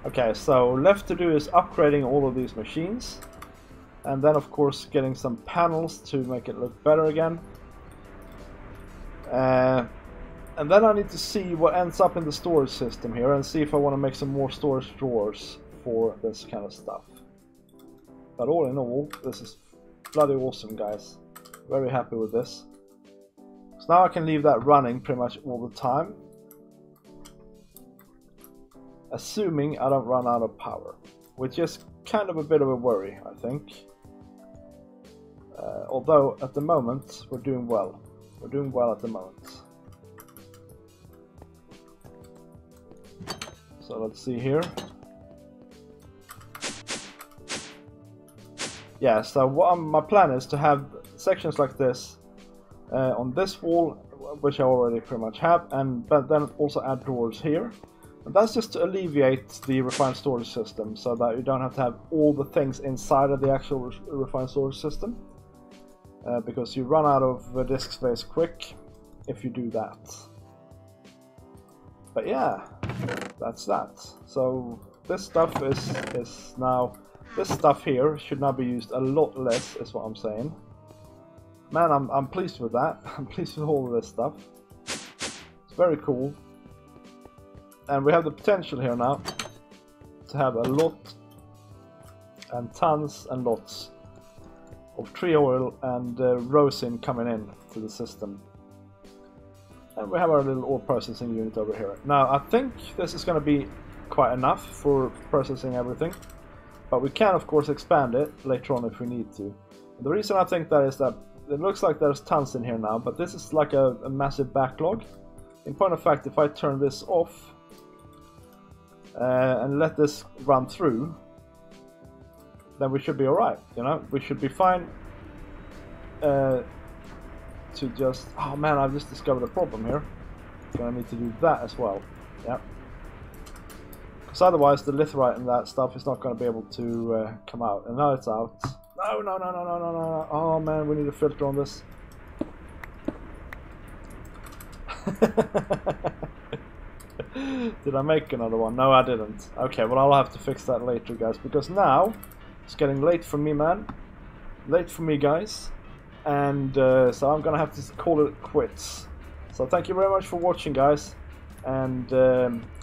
Okay, so left to do is upgrading all of these machines. And then of course getting some panels to make it look better again. And then I need to see what ends up in the storage system here and see if I want to make some more storage drawers for this kind of stuff. But all in all, this is bloody awesome, guys. Very happy with this. So now I can leave that running pretty much all the time. Assuming I don't run out of power, which is kind of a bit of a worry, I think. Although at the moment we're doing well. We're doing well at the moment. So let's see here. Yeah, so my plan is to have sections like this on this wall, which I already pretty much have, but then also add doors here. And that's just to alleviate the refined storage system, so that you don't have to have all the things inside of the actual refined storage system. Because you run out of disk space quick if you do that. But yeah, that's that. So this stuff is now, this stuff here should now be used a lot less, is what I'm saying. Man, I'm pleased with that. I'm pleased with all of this stuff. It's very cool. And we have the potential here now to have a lot and tons and lots of tree oil and rosin coming in to the system. And we have our little ore processing unit over here. Now I think this is going to be quite enough for processing everything, but we can of course expand it later on if we need to. And the reason I think that is that it looks like there's tons in here now, but this is like a massive backlog. In point of fact, if I turn this off and let this run through, then we should be alright, you know? We should be fine to just... Oh man, I've just discovered a problem here. Gonna need to do that as well. Yeah. Because otherwise the litherite and that stuff is not going to be able to come out. And now it's out. No, no, no, no, no, no, no. Oh man, we need a filter on this. Did I make another one? No, I didn't. Okay, well I'll have to fix that later, guys, because now it's getting late for me, man. Late for me, guys. And so I'm gonna have to call it quits. So thank you very much for watching, guys. And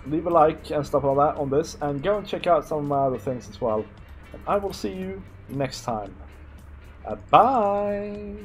leave a like and stuff like that on this. And go and check out some of my other things as well. And I will see you next time. Bye!